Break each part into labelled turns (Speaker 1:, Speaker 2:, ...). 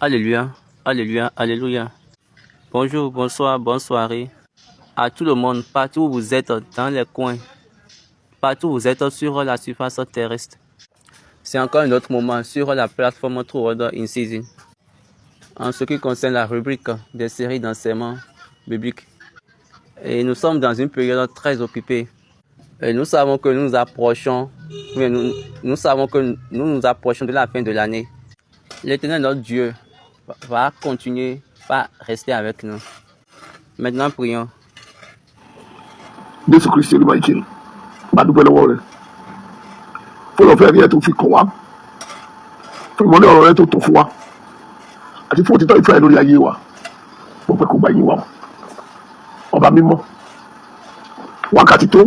Speaker 1: Alléluia, alléluia, alléluia. Bonjour, bonsoir, bonne soirée à tout le monde, partout où vous êtes dans les coins, partout où vous êtes sur la surface terrestre. C'est encore un autre moment sur la plateforme True Order in Season. En ce qui concerne la rubrique des séries d'enseignement biblique. Et nous sommes dans une période très occupée. Et nous savons que nous approchons de la fin de l'année. L'Éternel, notre Dieu, va continuer à rester avec nous. Maintenant, prions.
Speaker 2: Jésù Kristi olúwa ìkíni máa dúpẹ́ lọ́wọ́ rẹ fún ọ̀fẹ́ rẹ tó fi kàn wá fún ìmọ́lẹ̀ ọ̀rọ̀ rẹ tó tàn fún wa àti fún òtítọ́ ìfẹ́ lórí ayé wa mo pẹ́ kó gbà yín wa ọba mímọ́ wákàtí tó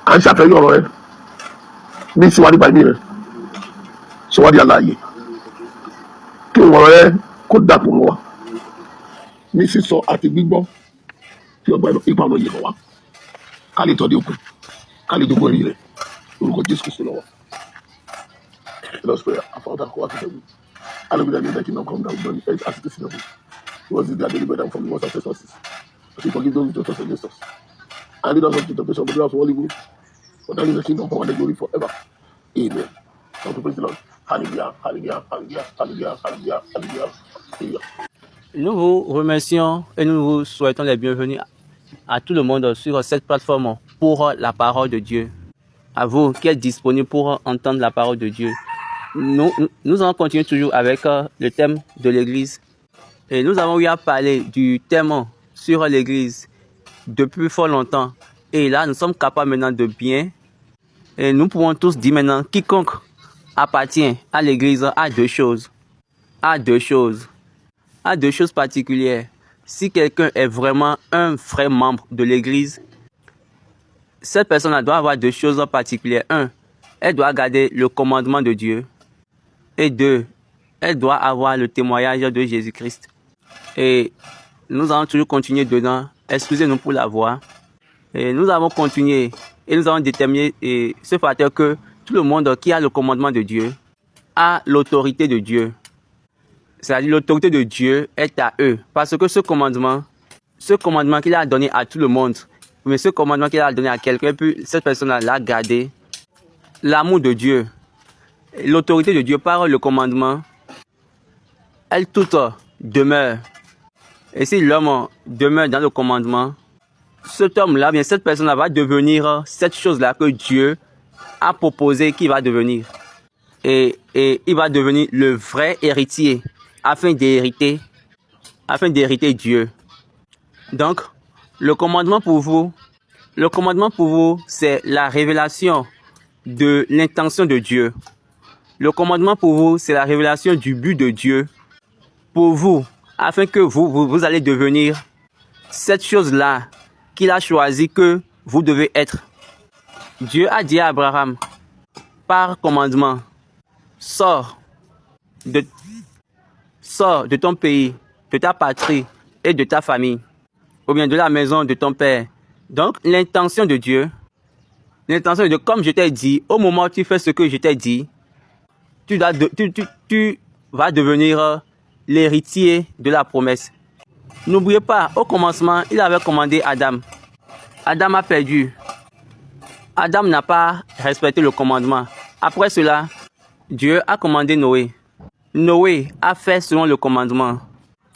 Speaker 2: à ń ṣàfẹ́rí ọ̀rọ̀ rẹ ní ìsíwá nípa ẹ̀mí rẹ ṣèwádìí àlàyé kí ọ̀rọ̀ rẹ kó dàpọ̀ mọ́ wa ní sísọ àti gbígbọ́ tí ọgbà ipa ọ̀nà yìí hàn wá ká lè tọ́ dé òkun ká lè dógún ẹ̀rí rẹ̀ orúkọ Jésù Kristu lọ́wọ́. Let us pray. Our Father who art in heaven, hallowed be thy name, thy kingdom come, thy will be done on earth as it is in heaven. Give us this day our daily bread and forgive us our trespasses, as we forgive those who trespass against us. And lead us not into temptation, but deliver us from all evil. For thine is the kingdom, power, and the glory forever. Amen. Now to praise the Lord. Hallelujah, hallelujah, hallelujah, hallelujah, hallelujah, hallelujah, hallelujah.
Speaker 1: Nous vous remercions et nous vous souhaitons les bienvenus à tout le monde sur cette plateforme pour la parole de Dieu. À vous qui êtes disponibles pour entendre la parole de Dieu. Nous allons continuer toujours avec le thème de l'Église. Et nous avons eu à parler du thème sur l'Église depuis fort longtemps. Et là, nous sommes capables maintenant de bien. Et nous pouvons tous dire maintenant, quiconque appartient à l'Église a deux choses. A deux choses particulières. Si quelqu'un est vraiment un vrai membre de l'Église, cette personne doit avoir deux choses particulières. Un, elle doit garder le commandement de Dieu. Et deux, elle doit avoir le témoignage de Jésus-Christ. Et nous allons toujours continuer dedans. Excusez-nous pour la voix. Et nous avons continué et nous avons déterminé ce facteur que tout le monde qui a le commandement de Dieu a l'autorité de Dieu. C'est-à-dire l'autorité de Dieu est à eux. Parce que ce commandement qu'il a donné à tout le monde, mais ce commandement qu'il a donné à quelqu'un, puis cette personne-là l'a gardé. L'amour de Dieu, l'autorité de Dieu par le commandement, elle toute demeure. Et si l'homme demeure dans le commandement, cet homme-là, bien cette personne-là va devenir cette chose-là que Dieu a proposé qu'il va devenir. Et il va devenir le vrai héritier afin d'hériter Dieu. Donc, le commandement pour vous, c'est la révélation de l'intention de Dieu. Le commandement pour vous, c'est la révélation du but de Dieu pour vous, afin que vous allez devenir cette chose-là qu'il a choisi que vous devez être. Dieu a dit à Abraham, par commandement, sors de ton pays, de ta patrie et de ta famille, ou bien de la maison de ton père. Donc, l'intention de Dieu, comme je t'ai dit, au moment où tu fais ce que je t'ai dit, tu vas devenir l'héritier de la promesse. N'oubliez pas, au commencement, il avait commandé Adam. Adam a perdu. Adam n'a pas respecté le commandement. Après cela, Dieu a commandé Noé. Noé a fait selon le commandement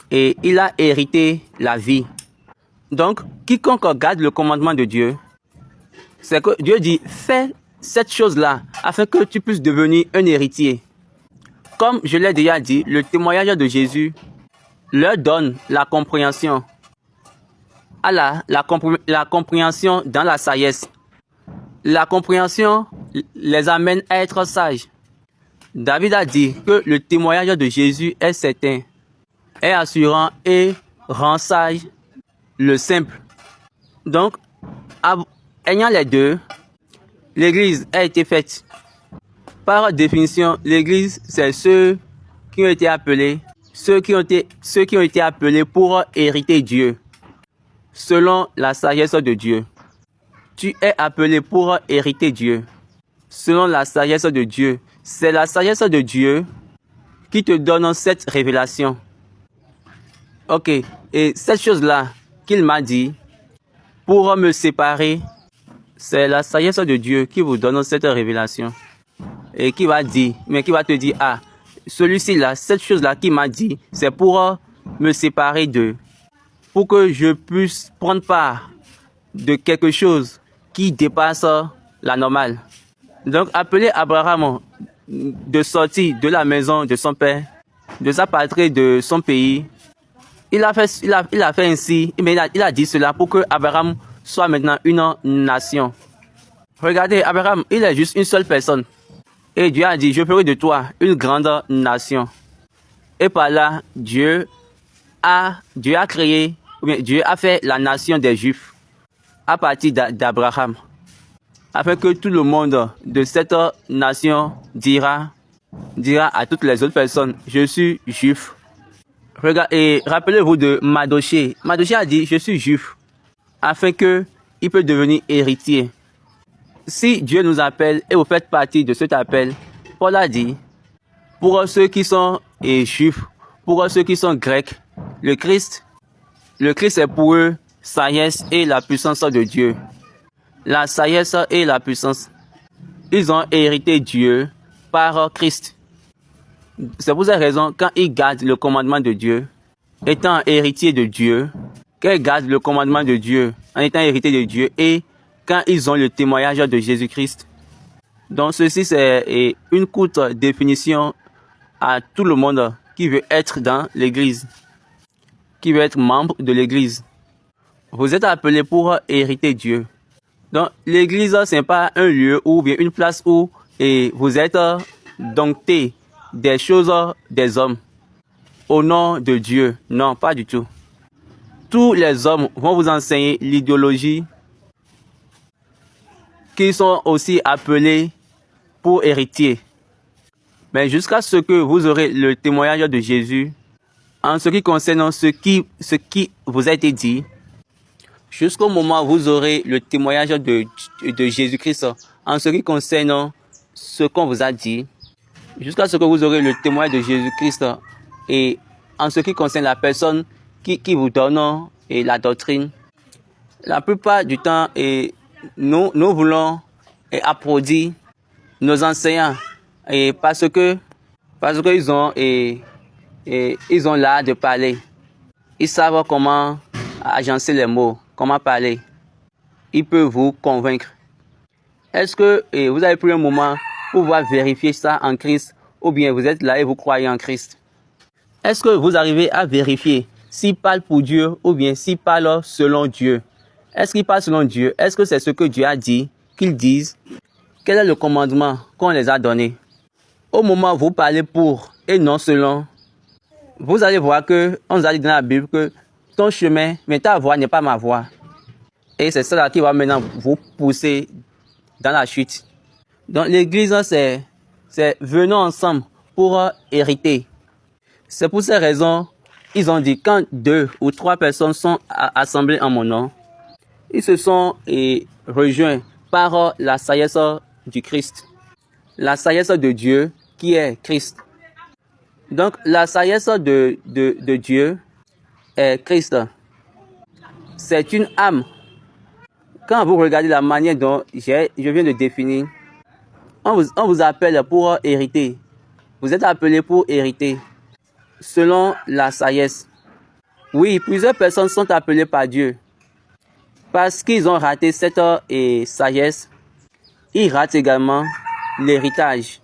Speaker 1: et il a hérité la vie. Donc, quiconque garde le commandement de Dieu, c'est que Dieu dit, fais cette chose-là afin que tu puisses devenir un héritier. Comme je l'ai déjà dit, le témoignage de Jésus leur donne la compréhension. La compréhension dans la sagesse. La compréhension les amène à être sages. David a dit que le témoignage de Jésus est certain, est assurant et rend sage le simple. Donc, ayant les deux, l'Église a été faite. Par définition, l'Église, c'est ceux qui ont été appelés pour hériter Dieu, selon la sagesse de Dieu. Tu es appelé pour hériter Dieu, selon la sagesse de Dieu. C'est la sagesse de Dieu qui te donne cette révélation. Ok, et cette chose-là qu'il m'a dit, pour me séparer, c'est la sagesse de Dieu qui vous donne cette révélation. Et qui va dire, mais qui va te dire, ah, celui-ci là, cette chose-là qu'il m'a dit, c'est pour me séparer d'eux. Pour que je puisse prendre part de quelque chose qui dépasse la normale. Donc, appeler Abraham de sortir de la maison de son père, de sa patrie, de son pays. Il a fait ainsi, mais il a dit cela pour que Abraham soit maintenant une nation. Regardez, Abraham, il est juste une seule personne. Et Dieu a dit, je ferai de toi une grande nation. Et par là, Dieu a créé, Dieu a fait la nation des Juifs à partir d'Abraham. Afin que tout le monde de cette nation dira à toutes les autres personnes, je suis juif. Et rappelez-vous de Mardochée. Mardochée a dit, je suis juif, afin qu'il peut devenir héritier. Si Dieu nous appelle et vous faites partie de cet appel, Paul a dit, pour ceux qui sont juifs, pour ceux qui sont grecs, le Christ est pour eux sagesse et la puissance de Dieu. La sagesse et la puissance. Ils ont hérité Dieu par Christ. C'est pour cette raison, quand ils gardent le commandement de Dieu, étant héritiers de Dieu, qu'ils gardent le commandement de Dieu, en étant héritiers de Dieu, et quand ils ont le témoignage de Jésus-Christ. Donc ceci, c'est une courte définition à tout le monde qui veut être dans l'Église, qui veut être membre de l'Église. Vous êtes appelés pour hériter Dieu. Donc, l'église, ce n'est pas un lieu ou bien une place où vous êtes dompté des choses des hommes au nom de Dieu. Non, pas du tout. Tous les hommes vont vous enseigner l'idéologie qui sont aussi appelés pour héritiers. Mais jusqu'à ce que vous aurez le témoignage de Jésus en ce qui concerne ce qui vous a été dit, jusqu'au moment où vous aurez le témoignage de Jésus-Christ en ce qui concerne ce qu'on vous a dit, jusqu'à ce que vous aurez le témoignage de Jésus-Christ et en ce qui concerne la personne qui vous donne la doctrine, la plupart du temps, nous voulons applaudir nos enseignants parce qu'ils ont l'art de parler. Ils savent comment agencer les mots, comment parler. Ils peuvent vous convaincre. Est-ce que vous avez pris un moment pour pouvoir vérifier ça en Christ ou bien vous êtes là et vous croyez en Christ? Est-ce que vous arrivez à vérifier s'ils parlent pour Dieu ou bien s'ils parlent selon Dieu? Est-ce qu'ils parlent selon Dieu? Est-ce que c'est ce que Dieu a dit qu'ils disent? Quel est le commandement qu'on les a donné? Au moment où vous parlez pour et non selon, vous allez voir que on nous a dit dans la Bible que ton chemin, mais ta voix n'est pas ma voix. Et c'est cela qui va maintenant vous pousser dans la chute. Donc l'église, c'est venons ensemble pour hériter. C'est pour ces raisons, ils ont dit quand 2 ou 3 personnes sont assemblées en mon nom, ils se sont rejoints par la sagesse du Christ. La sagesse de Dieu qui est Christ. Donc la sagesse de Dieu est Christ. C'est une âme. Quand vous regardez la manière dont je viens de définir, on vous appelle pour hériter. Vous êtes appelé pour hériter selon la sagesse. Oui, plusieurs personnes sont appelées par Dieu. Parce qu'ils ont raté cette sagesse, ils ratent également l'héritage.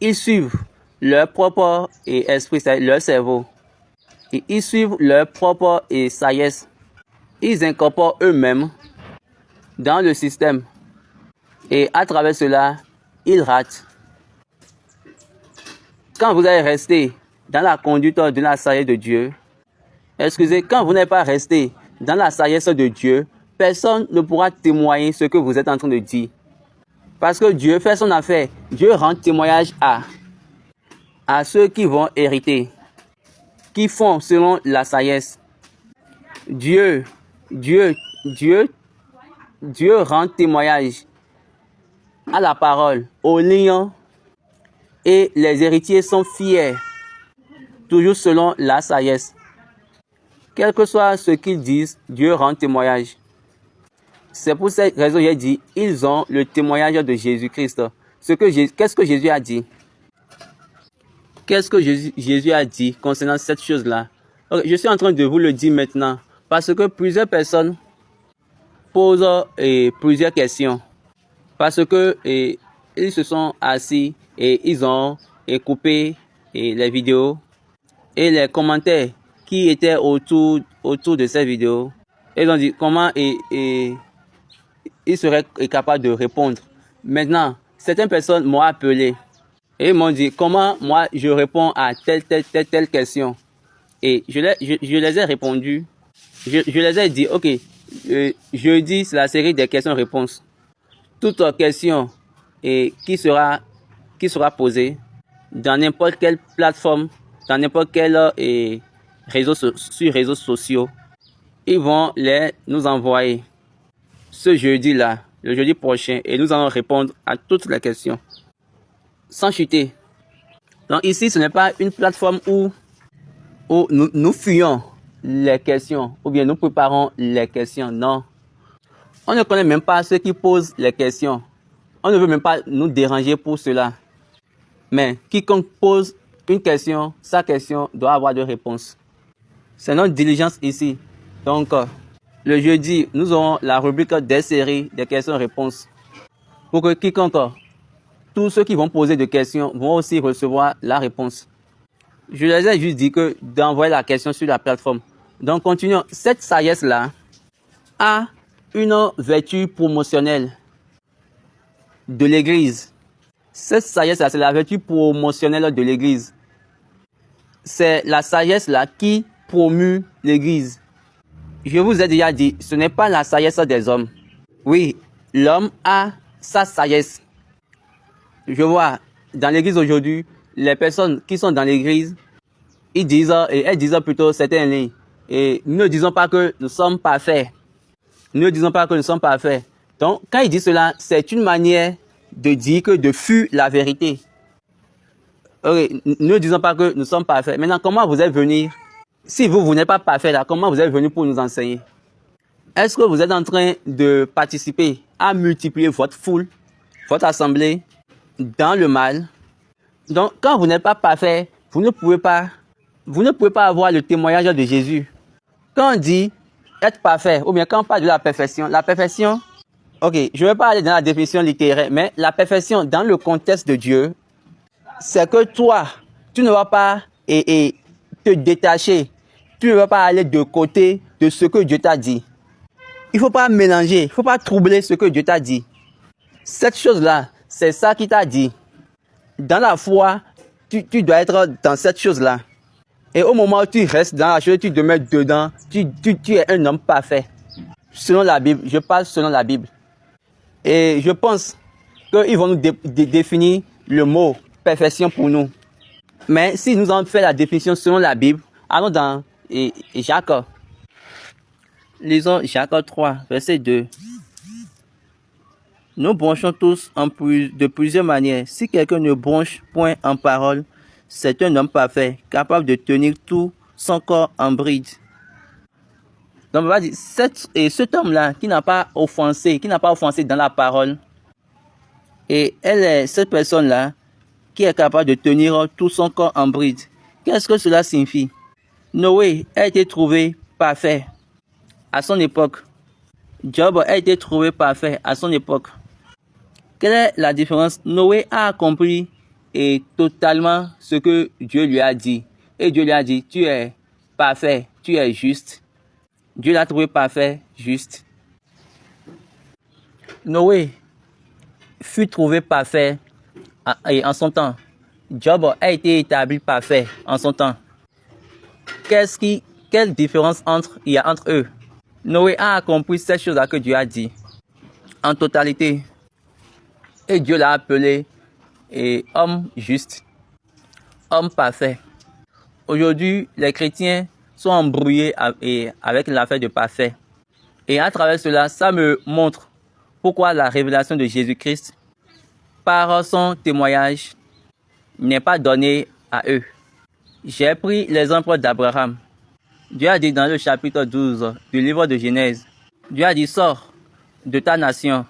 Speaker 1: Ils suivent leur propre esprit, leur cerveau. Et ils suivent leur propre sagesse. Ils incorporent eux-mêmes dans le système. Et à travers cela, ils ratent. Quand vous allez rester dans la conduite de la sagesse de Dieu, quand vous n'êtes pas resté dans la sagesse de Dieu, personne ne pourra témoigner ce que vous êtes en train de dire. Parce que Dieu fait son affaire. Dieu rend témoignage à ceux qui vont hériter, qui font selon la sagesse. Dieu rend témoignage à la parole, aux lions et les héritiers sont fiers, toujours selon la sagesse. Quel que soit ce qu'ils disent, Dieu rend témoignage. C'est pour cette raison que j'ai dit, ils ont le témoignage de Jésus-Christ. Qu'est-ce que Jésus a dit? Qu'est-ce que Jésus a dit concernant cette chose-là? Je suis en train de vous le dire maintenant, parce que plusieurs personnes posent plusieurs questions. Parce que ils se sont assis et ils ont coupé les vidéos et les commentaires qui étaient autour de ces vidéos. Ils ont dit comment ils seraient capables de répondre. Maintenant, certaines personnes m'ont appelé et m'ont dit comment moi je réponds à telle question. Et je les ai répondu. Je les ai dit, ok, jeudi c'est la série des questions-réponses. Toute question qui sera posée dans n'importe quelle plateforme, dans n'importe quel sur réseaux sociaux, ils vont nous envoyer ce jeudi-là, le jeudi prochain, et nous allons répondre à toutes les questions sans chuter. Donc ici, ce n'est pas une plateforme où nous fuyons les questions ou bien nous préparons les questions. Non. On ne connaît même pas ceux qui posent les questions. On ne veut même pas nous déranger pour cela. Mais quiconque pose une question, sa question doit avoir de réponses. C'est notre diligence ici. Donc, le jeudi, nous aurons la rubrique des séries des questions-réponses. Pour que quiconque, tous ceux qui vont poser des questions vont aussi recevoir la réponse. Je les ai juste dit que d'envoyer la question sur la plateforme. Donc, continuons. Cette sagesse-là a une vertu promotionnelle de l'Église. Cette sagesse-là, c'est la vertu promotionnelle de l'Église. C'est la sagesse-là qui promue l'Église. Je vous ai déjà dit, ce n'est pas la sagesse des hommes. Oui, l'homme a sa sagesse. Je vois, dans l'Église aujourd'hui, les personnes qui sont dans l'Église, elles disent plutôt certains lignes. Et nous ne disons pas que nous sommes parfaits. Nous ne disons pas que nous sommes parfaits. Donc, quand il dit cela, c'est une manière de dire que de fuir la vérité. Okay, nous ne disons pas que nous sommes parfaits. Maintenant, comment vous êtes venus? Si vous n'êtes pas parfait là, comment vous êtes venus pour nous enseigner? Est-ce que vous êtes en train de participer à multiplier votre foule, votre assemblée dans le mal? Donc, quand vous n'êtes pas parfait, vous ne pouvez pas avoir le témoignage de Jésus. Quand on dit être parfait, ou bien quand on parle de la perfection, ok, je ne vais pas aller dans la définition littéraire, mais la perfection dans le contexte de Dieu, c'est que toi, tu ne vas pas te détacher, tu ne vas pas aller de côté de ce que Dieu t'a dit. Il ne faut pas mélanger, il ne faut pas troubler ce que Dieu t'a dit. Cette chose-là, c'est ça qu'il t'a dit. Dans la foi, tu dois être dans cette chose-là. Et au moment où tu restes dans la chose, tu te mets dedans, tu es un homme parfait. Selon la Bible, je parle selon la Bible. Et je pense qu'ils vont nous définir le mot perfection pour nous. Mais si nous avons fait la définition selon la Bible, allons dans Jacques. Lisons Jacques 3, verset 2. Nous bronchons tous de plusieurs manières. Si quelqu'un ne bronche point en parole, c'est un homme parfait, capable de tenir tout son corps en bride. Donc, on va dire, cet homme-là qui n'a pas offensé dans la parole, et elle est cette personne-là qui est capable de tenir tout son corps en bride. Qu'est-ce que cela signifie? Noé a été trouvé parfait à son époque. Job a été trouvé parfait à son époque. Quelle est la différence? Noé a accompli totalement ce que Dieu lui a dit. Et Dieu lui a dit, tu es parfait, tu es juste. Dieu l'a trouvé parfait, juste. Noé fut trouvé parfait en son temps. Job a été établi parfait en son temps. Quelle différence il y a entre eux? Noé a accompli cette chose-là que Dieu a dit en totalité. Et Dieu l'a appelé homme juste, homme parfait. Aujourd'hui, les chrétiens sont embrouillés avec l'affaire de parfait. Et à travers cela, ça me montre pourquoi la révélation de Jésus-Christ, par son témoignage, n'est pas donné à eux. J'ai pris l'exemple d'Abraham. Dieu a dit dans le chapitre 12 du livre de Genèse, Dieu a dit, sors de ta nation,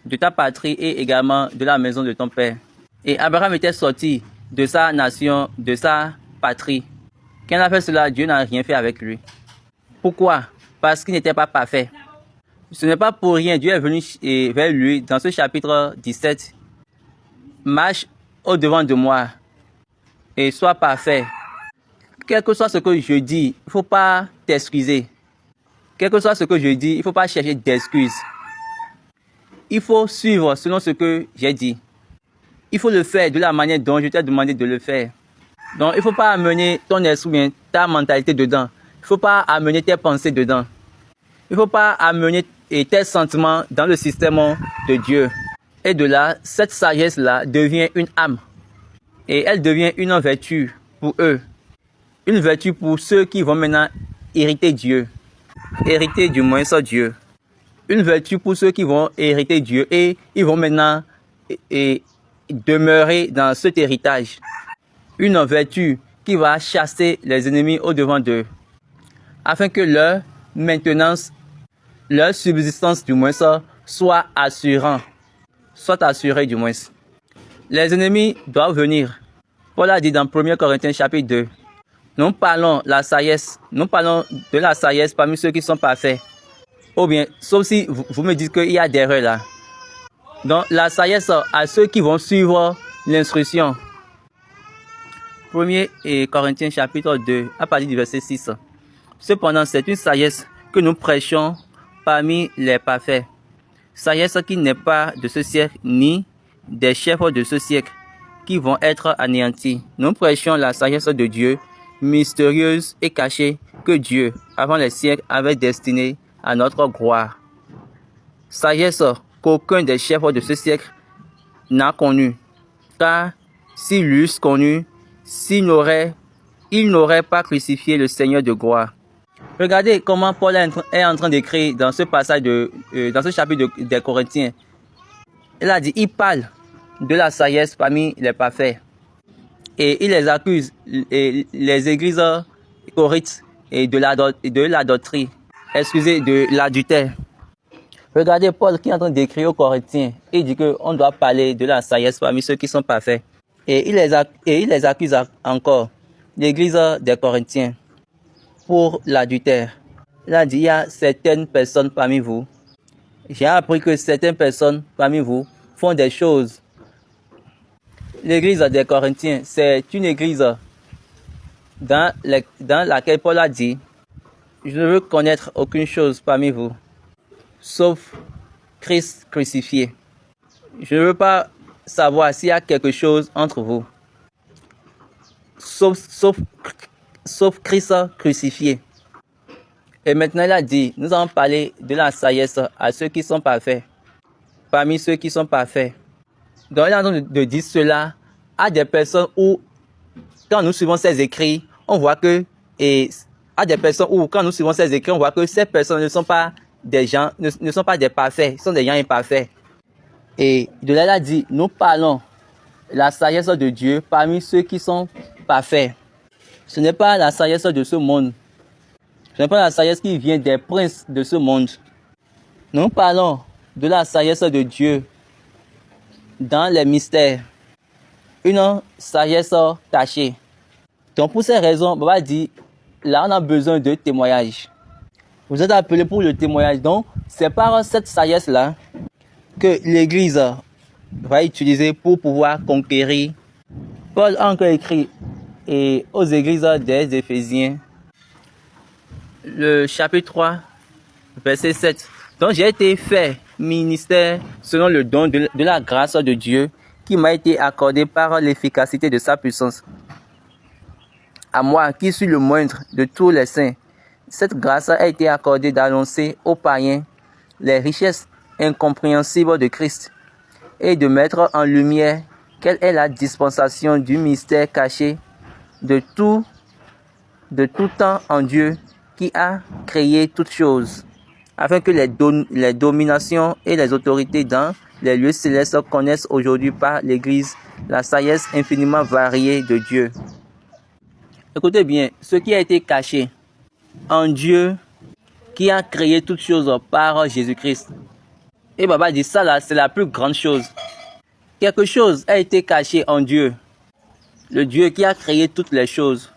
Speaker 1: de ta patrie et également de la maison de ton père. Et Abraham était sorti de sa nation, de sa patrie. Quand il a fait cela, Dieu n'a rien fait avec lui. Pourquoi? Parce qu'il n'était pas parfait. Ce n'est pas pour rien, Dieu est venu vers lui dans ce chapitre 17. Marche au-devant de moi et sois parfait. Quel que soit ce que je dis, il ne faut pas t'excuser. Quel que soit ce que je dis, il ne faut pas chercher d'excuses. Il faut suivre selon ce que j'ai dit. Il faut le faire de la manière dont je t'ai demandé de le faire. Donc, il ne faut pas amener ton esprit, ta mentalité dedans. Il ne faut pas amener tes pensées dedans. Il ne faut pas amener tes sentiments dans le système de Dieu. Et de là, cette sagesse-là devient une âme. Et elle devient une vertu pour eux. Une vertu pour ceux qui vont maintenant hériter Dieu. Hériter du moins ça Dieu. Une vertu pour ceux qui vont hériter Dieu. Et ils vont maintenant demeurer dans cet héritage. Une vertu qui va chasser les ennemis au-devant d'eux. Afin que leur maintenance, leur subsistance du moins ça, soit assurée. Soit assurée du moins. Les ennemis doivent venir. Paul a dit dans 1 Corinthiens chapitre 2. Nous parlons de la sagesse parmi ceux qui sont parfaits. Ou bien, sauf si vous me dites qu'il y a des erreurs là. Donc, la sagesse à ceux qui vont suivre l'instruction. 1 Corinthiens chapitre 2, à partir du verset 6. Cependant, c'est une sagesse que nous prêchons parmi les parfaits. Sagesse qui n'est pas de ce siècle, ni des chefs de ce siècle, qui vont être anéantis. Nous prêchons la sagesse de Dieu, mystérieuse et cachée, que Dieu, avant les siècles, avait destinée à notre gloire. Sagesse qu'aucun des chefs de ce siècle n'a connue, car s'ils l'eussent connue, ils n'auraient pas crucifié le Seigneur de gloire. Regardez comment Paul est en train d'écrire dans ce passage, dans ce chapitre des Corinthiens. Il a dit, il parle de la sagesse parmi les parfaits. Et il les accuse, les églises corinthiennes, et de l'adultère, de l'adultère. Regardez Paul qui est en train d'écrire aux Corinthiens. Il dit qu'on doit parler de la sagesse parmi ceux qui sont parfaits. Et il les accuse encore, l'église des Corinthiens, pour l'adultère. Il a dit, il y a certaines personnes parmi vous. J'ai appris que certaines personnes parmi vous font des choses. L'église des Corinthiens, c'est une église dans laquelle Paul a dit, je ne veux connaître aucune chose parmi vous, sauf Christ crucifié. Je ne veux pas savoir s'il y a quelque chose entre vous, sauf Christ crucifié. Et maintenant, il a dit, nous allons parler de la sagesse à ceux qui sont parfaits, parmi ceux qui sont parfaits. Donc, il est en train de dire cela à des personnes où, quand nous suivons ces écrits, on voit que, à des personnes où, quand nous suivons ces écrits, on voit que ces personnes ne sont pas des gens, ne sont pas des parfaits, sont des gens imparfaits. Et de là, il a dit, nous parlons la sagesse de Dieu parmi ceux qui sont parfaits. Ce n'est pas la sagesse de ce monde. Ce n'est pas la sagesse qui vient des princes de ce monde. Nous parlons de la sagesse de Dieu dans les mystères. Une sagesse cachée. Donc pour ces raisons, Baba dit, là on a besoin de témoignage. Vous êtes appelés pour le témoignage. Donc c'est par cette sagesse-là que l'Église va utiliser pour pouvoir conquérir. Paul a encore écrit aux églises des Éphésiens, le chapitre 3, verset 7. Donc j'ai été fait ministère selon le don de la grâce de Dieu qui m'a été accordé par l'efficacité de sa puissance. À moi, qui suis le moindre de tous les saints, cette grâce a été accordée d'annoncer aux païens les richesses incompréhensibles de Christ et de mettre en lumière quelle est la dispensation du mystère caché de tout temps en Dieu qui a créé toutes choses, afin que les dominations et les autorités dans les lieux célestes connaissent aujourd'hui par l'Église la sagesse infiniment variée de Dieu. Écoutez bien, ce qui a été caché en Dieu qui a créé toutes choses par Jésus-Christ. Et Baba dit ça là, c'est la plus grande chose. Quelque chose a été caché en Dieu. Le Dieu qui a créé toutes les choses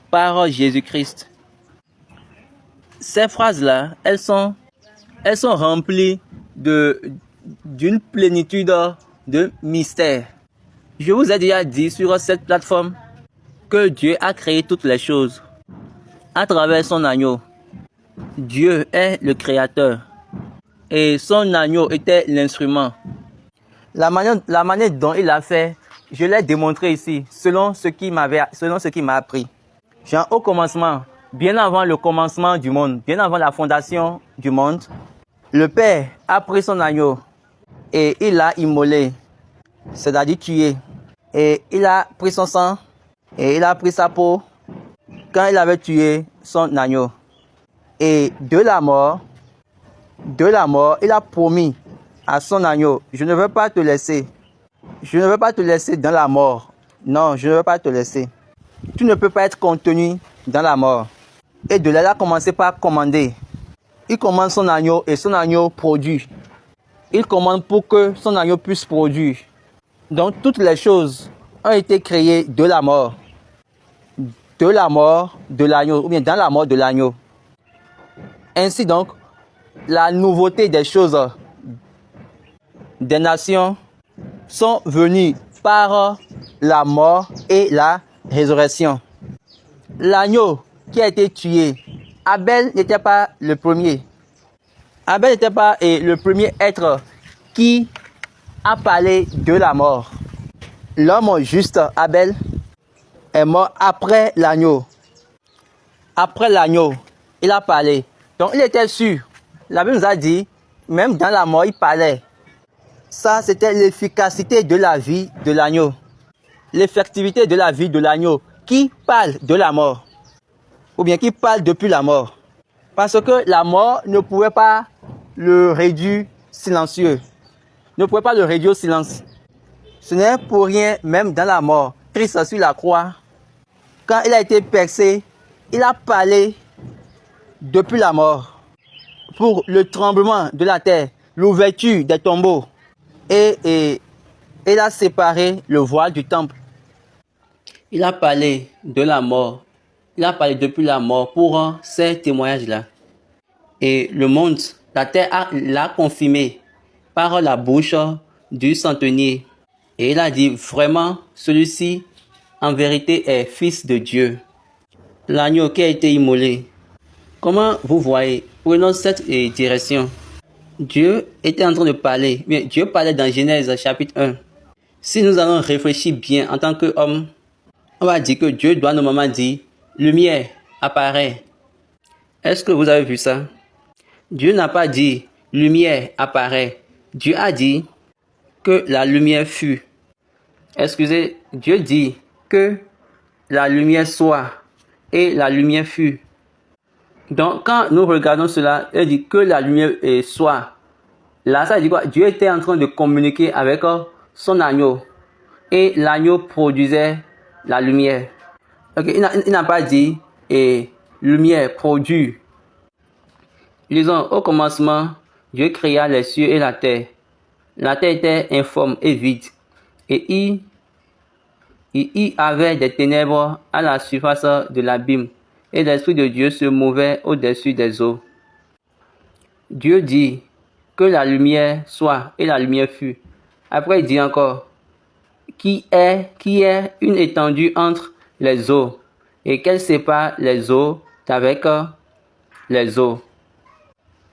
Speaker 1: par Jésus-Christ. Ces phrases-là, elles sont remplies d'une plénitude de mystère. Je vous ai déjà dit sur cette plateforme que Dieu a créé toutes les choses à travers son agneau. Dieu est le créateur et son agneau était l'instrument. La manière dont il a fait, je l'ai démontré ici, selon ce qu'il m'a appris. Genre, au commencement, bien avant le commencement du monde, bien avant la fondation du monde, le Père a pris son agneau et il l'a immolé, c'est-à-dire tué. Et il a pris son sang et il a pris sa peau quand il avait tué son agneau. Et de la mort, il a promis à son agneau, je ne veux pas te laisser. Je ne veux pas te laisser dans la mort. Non, je ne veux pas te laisser. Tu ne peux pas être contenu dans la mort. Et de là, il a commencé par commander. Il commande son agneau et son agneau produit. Il commande pour que son agneau puisse produire. Donc, toutes les choses ont été créées de la mort. De la mort de l'agneau, ou bien dans la mort de l'agneau. Ainsi donc, la nouveauté des choses, des nations, sont venues par la mort et la résurrection. L'agneau qui a été tué, Abel n'était pas le premier. Abel n'était pas le premier être qui a parlé de la mort. L'homme juste, Abel, est mort après l'agneau. Après l'agneau, il a parlé. Donc il était sûr. La Bible nous a dit, même dans la mort, il parlait. Ça, c'était l'efficacité de la vie de l'agneau. L'effectivité de la vie de l'agneau qui parle de la mort. Ou bien qui parle depuis la mort. Parce que la mort ne pouvait pas le réduire silencieux. Ne pouvait pas le réduire au silence. Ce n'est pour rien, même dans la mort. Christ sur la croix, quand il a été percé, il a parlé depuis la mort. Pour le tremblement de la terre, l'ouverture des tombeaux. Et il a séparé le voile du temple. Il a parlé de la mort. Il a parlé depuis la mort pour ces témoignages-là. Et le monde, la terre l'a confirmé par la bouche du centenier. Et il a dit vraiment, celui-ci, en vérité, est fils de Dieu. L'agneau qui a été immolé. Comment vous voyez, prenons cette direction. Dieu était en train de parler. Bien, Dieu parlait dans Genèse chapitre 1. Si nous allons réfléchir bien en tant qu'homme, on va dire que Dieu doit normalement dire, lumière apparaît. Est-ce que vous avez vu ça? Dieu n'a pas dit, lumière apparaît. Dieu a dit que la lumière fut. Excusez, Dieu dit que la lumière soit et la lumière fut. Donc, quand nous regardons cela, il dit que la lumière soit. Là, ça dit quoi? Dieu était en train de communiquer avec son agneau. Et l'agneau produisait la lumière. Okay, il n'a pas dit lumière produit. Lisons, au commencement, Dieu créa les cieux et la terre. La terre était informe et vide. Et il y avait des ténèbres à la surface de l'abîme. Et l'Esprit de Dieu se mouvait au-dessus des eaux. Dieu dit que la lumière soit et la lumière fut. Après il dit encore, qui est une étendue entre les eaux et qu'elle sépare les eaux d'avec les eaux.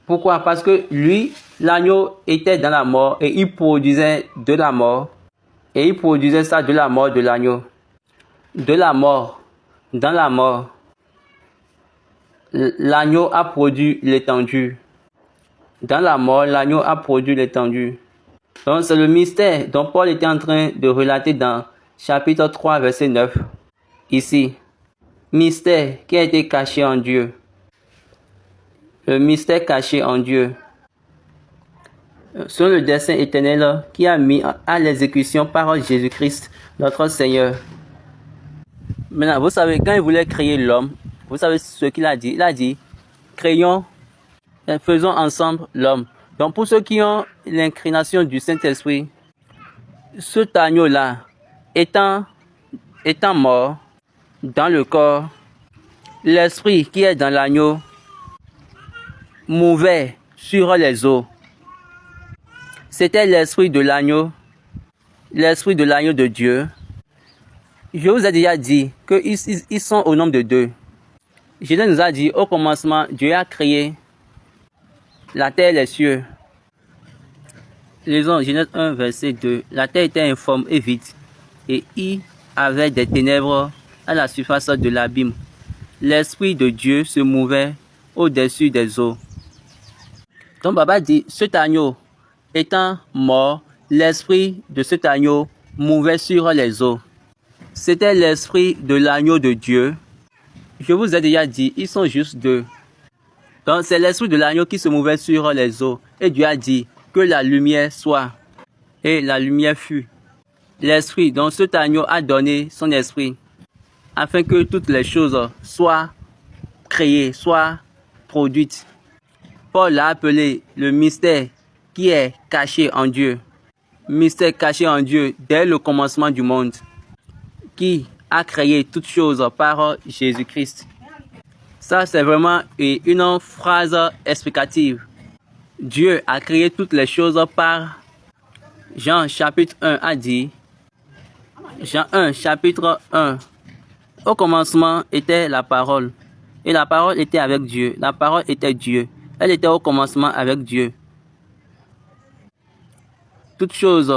Speaker 1: Pourquoi? Parce que lui, l'agneau était dans la mort et il produisait de la mort. Et il produisait ça de la mort de l'agneau. De la mort, dans la mort. L'agneau a produit l'étendue. Dans la mort, l'agneau a produit l'étendue. Donc c'est le mystère dont Paul était en train de relater dans chapitre 3, verset 9. Ici, mystère qui a été caché en Dieu. Le mystère caché en Dieu. selon le dessein éternel qui a mis à l'exécution par Jésus-Christ, notre Seigneur. Maintenant, vous savez, quand il voulait créer l'homme, vous savez ce qu'il a dit? Il a dit, créons, faisons ensemble l'homme. Donc pour ceux qui ont l'inclination du Saint-Esprit, cet agneau-là, étant mort dans le corps, l'esprit qui est dans l'agneau mouvait sur les eaux. C'était l'esprit de l'agneau de Dieu. Je vous ai déjà dit qu'ils sont au nombre de deux. Jésus nous a dit, au commencement, Dieu a créé la terre et les cieux. Lisons Genèse 1, verset 2. La terre était informe et vide, et il y avait des ténèbres à la surface de l'abîme. L'Esprit de Dieu se mouvait au-dessus des eaux. Donc, Baba dit, cet agneau étant mort, l'esprit de cet agneau mouvait sur les eaux. C'était l'esprit de l'agneau de Dieu. Je vous ai déjà dit, ils sont juste deux. Donc, c'est l'esprit de l'agneau qui se mouvait sur les eaux. Et Dieu a dit que la lumière soit. Et la lumière fut. L'esprit, donc cet agneau a donné son esprit afin que toutes les choses soient créées, soient produites. Paul l'a appelé le mystère qui est caché en Dieu. Mystère caché en Dieu dès le commencement du monde, qui a créé toutes choses par Jésus-Christ. Ça, c'est vraiment une phrase explicative. Dieu a créé toutes les choses par Jean chapitre 1 a dit, Jean 1 chapitre 1, au commencement était la parole, et la parole était avec Dieu, la parole était Dieu, elle était au commencement avec Dieu. Toutes choses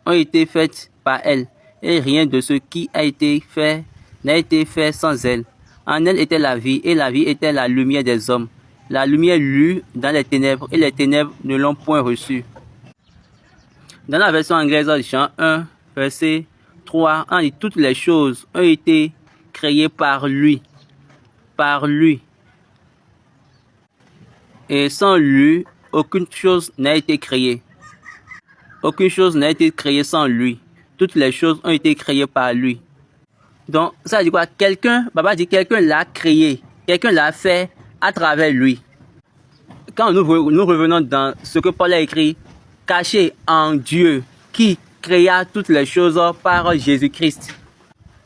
Speaker 1: ont été faites par elle, et rien de ce qui a été fait n'a été fait sans elle. En elle était la vie, et la vie était la lumière des hommes. La lumière lut dans les ténèbres, et les ténèbres ne l'ont point reçue. Dans la version anglaise, Jean 1, verset 3, on dit toutes les choses ont été créées par lui. Par lui. Et sans lui, aucune chose n'a été créée. Aucune chose n'a été créée sans lui. Toutes les choses ont été créées par lui. Donc, ça veut dire quoi? Quelqu'un, Baba dit, quelqu'un l'a créé. Quelqu'un l'a fait à travers lui. Quand nous revenons dans ce que Paul a écrit, caché en Dieu, qui créa toutes les choses par Jésus-Christ.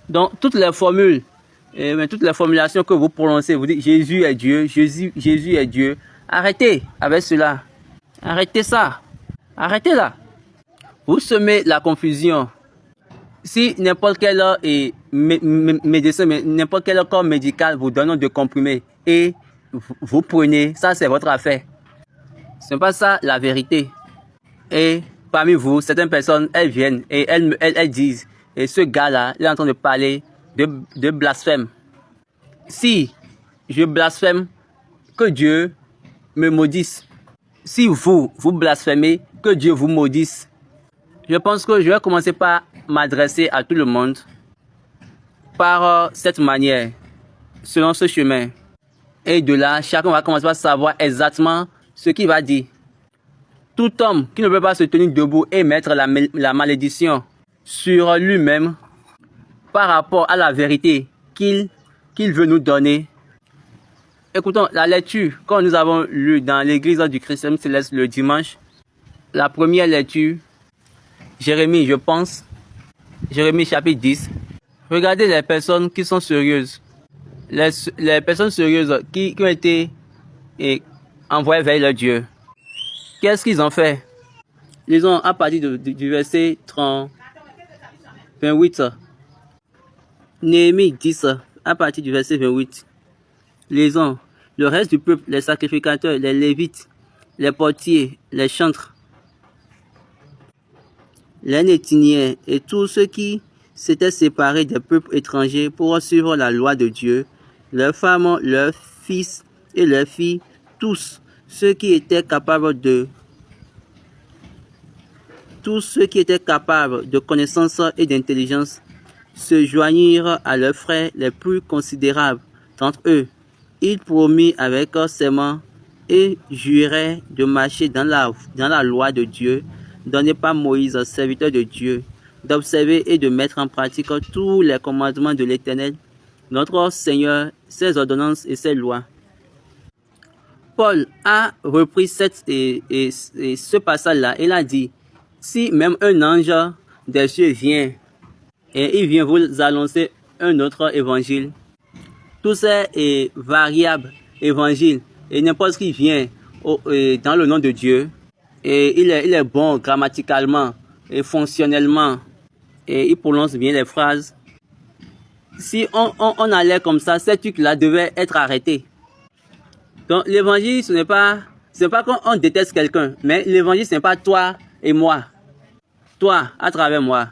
Speaker 1: Donc, toutes les formules, toutes les formulations que vous prononcez, vous dites Jésus est Dieu, Jésus est Dieu. Arrêtez avec cela. Arrêtez ça. Arrêtez là. Vous semez la confusion. Si n'importe quel médecin, n'importe quel corps médical vous donne de comprimés et vous prenez, ça c'est votre affaire. Ce n'est pas ça la vérité. Et parmi vous, certaines personnes, elles viennent et elles disent, et ce gars-là, il est en train de parler de blasphème. Si je blasphème, que Dieu me maudisse. Si vous blasphémez, que Dieu vous maudisse. Je pense que je vais commencer par m'adresser à tout le monde par cette manière, selon ce chemin. Et de là, chacun va commencer par savoir exactement ce qu'il va dire. Tout homme qui ne peut pas se tenir debout et mettre la malédiction sur lui-même par rapport à la vérité qu'il veut nous donner. Écoutons la lecture, quand nous avons lu dans l'église du Christianisme céleste le dimanche, la première lecture, Jérémie, je pense, Jérémie chapitre 10. Regardez les personnes qui sont sérieuses. Les personnes sérieuses qui ont été envoyées vers leur Dieu. Qu'est-ce qu'ils ont fait? Ils ont à partir du verset 28. Néhémie 10, à partir du verset 28. Lisons. Le reste du peuple, les sacrificateurs, les lévites, les portiers, les chantres, les Néthiniens et tous ceux qui s'étaient séparés des peuples étrangers pour suivre la loi de Dieu, leurs femmes, leurs fils et leurs filles, tous ceux qui étaient capables de connaissance et d'intelligence, se joignirent à leurs frères les plus considérables d'entre eux. Ils promirent avec serment et jurait de marcher dans la loi de Dieu, donnée par Moïse, serviteur de Dieu, d'observer et de mettre en pratique tous les commandements de l'Éternel, notre Seigneur, ses ordonnances et ses lois. Paul a repris ce passage-là. Il a dit, si même un ange des cieux vient et il vient vous annoncer un autre évangile, tous ces variables évangiles et n'importe qui vient dans le nom de Dieu, et il est bon grammaticalement et fonctionnellement, et il prononce bien les phrases. Si on allait comme ça, ces trucs-là devaient être arrêtés. Donc l'évangile, ce n'est pas qu'on déteste quelqu'un, mais l'évangile, ce n'est pas toi et moi, toi à travers moi.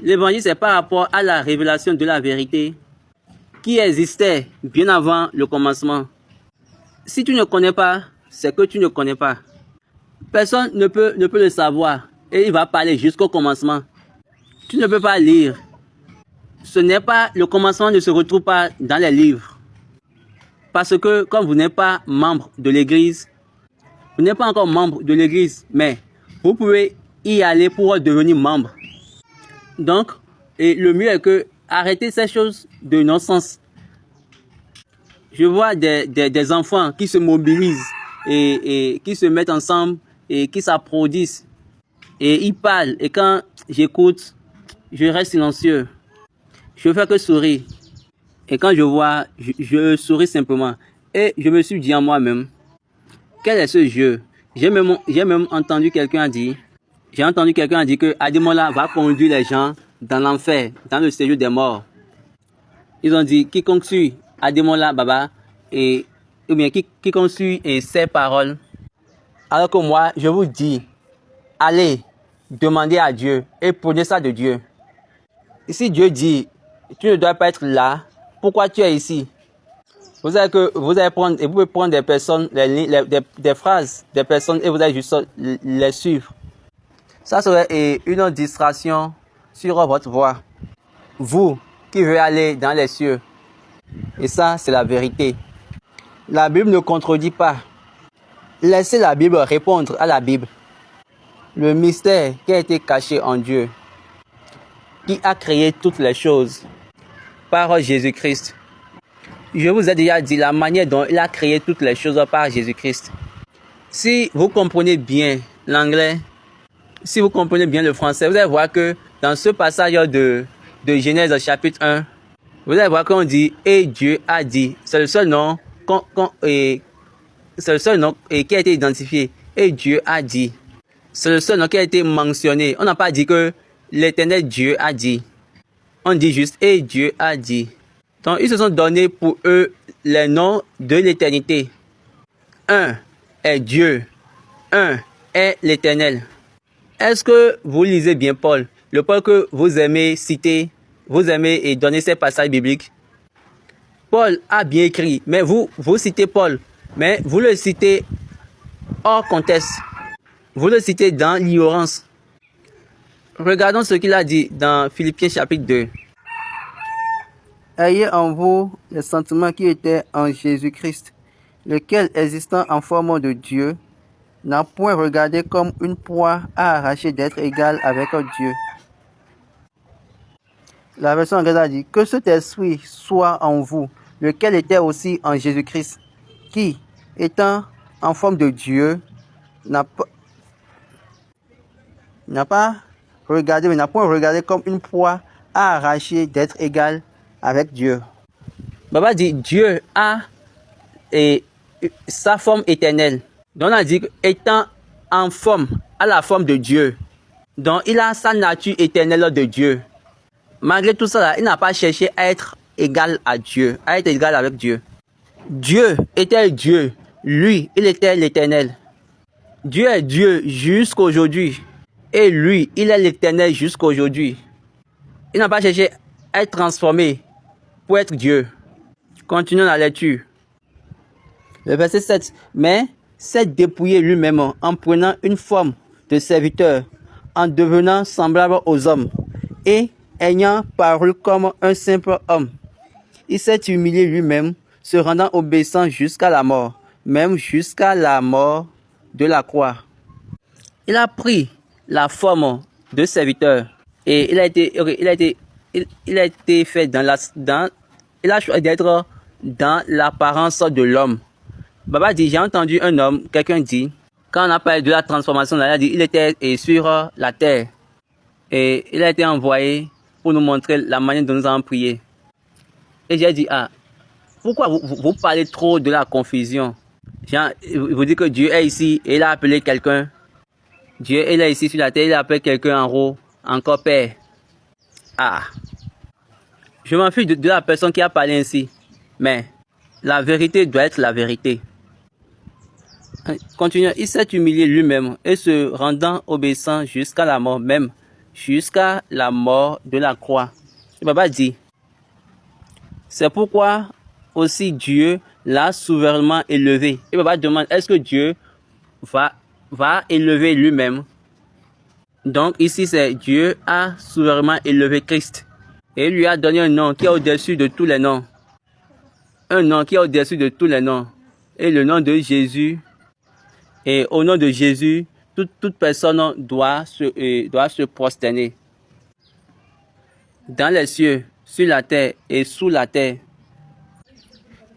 Speaker 1: L'évangile, c'est par rapport à la révélation de la vérité qui existait bien avant le commencement. Si tu ne connais pas, c'est que tu ne connais pas. Personne ne peut le savoir et il va parler jusqu'au commencement. Tu ne peux pas lire. Le commencement ne se retrouve pas dans les livres. Parce que comme vous n'êtes pas membre de l'église, vous n'êtes pas encore membre de l'église, mais vous pouvez y aller pour devenir membre. Donc, et le mieux est que arrêtez ces choses de non-sens. Je vois des enfants qui se mobilisent et qui se mettent ensemble et qui s'applaudissent et ils parlent. Et quand j'écoute, je reste silencieux. Je ne fais que sourire. Et quand je vois, je souris simplement. Et je me suis dit en moi-même, quel est ce jeu? J'ai même entendu quelqu'un dire, que Ademola va conduire les gens dans l'enfer, dans le séjour des morts. Ils ont dit, quiconque suit Ademola Baba, ou bien quiconque suit ses paroles. Alors que moi, je vous dis, allez, demandez à Dieu et prenez ça de Dieu. Et si Dieu dit, tu ne dois pas être là, pourquoi tu es ici? Vous allez prendre, et vous pouvez prendre des personnes, des phrases, des personnes, et vous allez juste les suivre. Ça serait une distraction sur votre voie. Vous qui veut aller dans les cieux. Et ça, c'est la vérité. La Bible ne contredit pas. Laissez la Bible répondre à la Bible. Le mystère qui a été caché en Dieu, qui a créé toutes les choses par Jésus-Christ. Je vous ai déjà dit la manière dont il a créé toutes les choses par Jésus-Christ. Si vous comprenez bien l'anglais, si vous comprenez bien le français, vous allez voir que dans ce passage de Genèse chapitre 1, vous allez voir qu'on dit « Et Dieu a dit ». C'est le seul nom qui a été identifié. « Et Dieu a dit ». C'est le seul nom qui a été mentionné. On n'a pas dit que l'Éternel Dieu a dit. On dit juste « Et Dieu a dit ». Donc, ils se sont donnés pour eux les noms de l'éternité. Un est Dieu. Un est l'Éternel. Est-ce que vous lisez bien Paul? Le Paul que vous aimez citer, vous aimez et donner ces passages bibliques. Paul a bien écrit, mais vous citez Paul, mais vous le citez hors contexte. Vous le citez dans l'ignorance. Regardons ce qu'il a dit dans Philippiens chapitre 2. Ayez en vous les sentiments qui étaient en Jésus-Christ, lequel, existant en forme de Dieu, n'a point regardé comme une proie à arracher d'être égal avec Dieu. La version anglaise a dit que cet esprit soit en vous, lequel était aussi en Jésus-Christ, qui, étant en forme de Dieu, n'a point regardé comme une proie à arracher d'être égal avec Dieu. Baba dit Dieu a sa forme éternelle. Donc on a dit étant en forme, à la forme de Dieu. Donc il a sa nature éternelle de Dieu. Malgré tout ça, il n'a pas cherché à être égal à Dieu, à être égal avec Dieu. Dieu était Dieu. Lui, il était l'éternel. Dieu est Dieu jusqu'aujourd'hui. Et lui, il est l'éternel jusqu'aujourd'hui. Il n'a pas cherché à être transformé pour être Dieu. Continuons la lecture. Le verset 7. Mais s'est dépouillé lui-même en prenant une forme de serviteur, en devenant semblable aux hommes, et ayant paru comme un simple homme. Il s'est humilié lui-même, se rendant obéissant jusqu'à la mort, même jusqu'à la mort de la croix. Il a pris la forme de serviteur et il a été fait il a choisi d'être dans l'apparence de l'homme. Baba dit, j'ai entendu quelqu'un dit, quand on a parlé de la transformation, il a dit, il était sur la terre et il a été envoyé pour nous montrer la manière dont nous allons prier. Et j'ai dit, pourquoi vous parlez trop de la confusion? Vous dites que Dieu est ici et il a appelé quelqu'un. Dieu il est ici sur la terre, il a appelé quelqu'un en haut, encore Père. Je m'en fiche de la personne qui a parlé ainsi. Mais la vérité doit être la vérité. Continuons, il s'est humilié lui-même et se rendant obéissant jusqu'à la mort, même jusqu'à la mort de la croix. Et Baba dit, c'est pourquoi aussi Dieu l'a souverainement élevé. Et Baba demande, est-ce que Dieu va élever lui-même? Donc ici, c'est Dieu a souverainement élevé Christ. Et il lui a donné un nom qui est au-dessus de tous les noms. Un nom qui est au-dessus de tous les noms. Et le nom de Jésus. Et au nom de Jésus, toute personne doit se prosterner. Dans les cieux, sur la terre et sous la terre.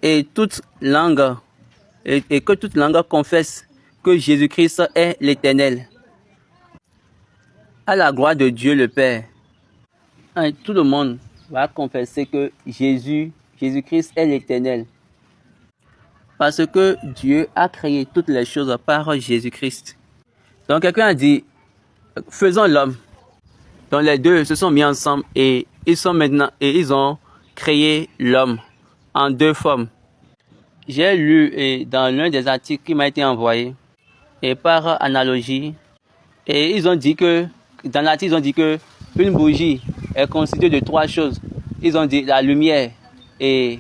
Speaker 1: Et toute langue, et que toute langue confesse que Jésus-Christ est l'Éternel. À la gloire de Dieu le Père. Tout le monde va confesser que Jésus-Christ est l'Éternel. Parce que Dieu a créé toutes les choses par Jésus-Christ. Donc quelqu'un a dit, faisons l'homme. Donc les deux se sont mis ensemble et ils ont créé l'homme en deux formes. J'ai lu dans l'un des articles qui m'a été envoyé et par analogie, et ils ont dit que dans l'article ils ont dit que une bougie est constituée de trois choses. Ils ont dit la lumière et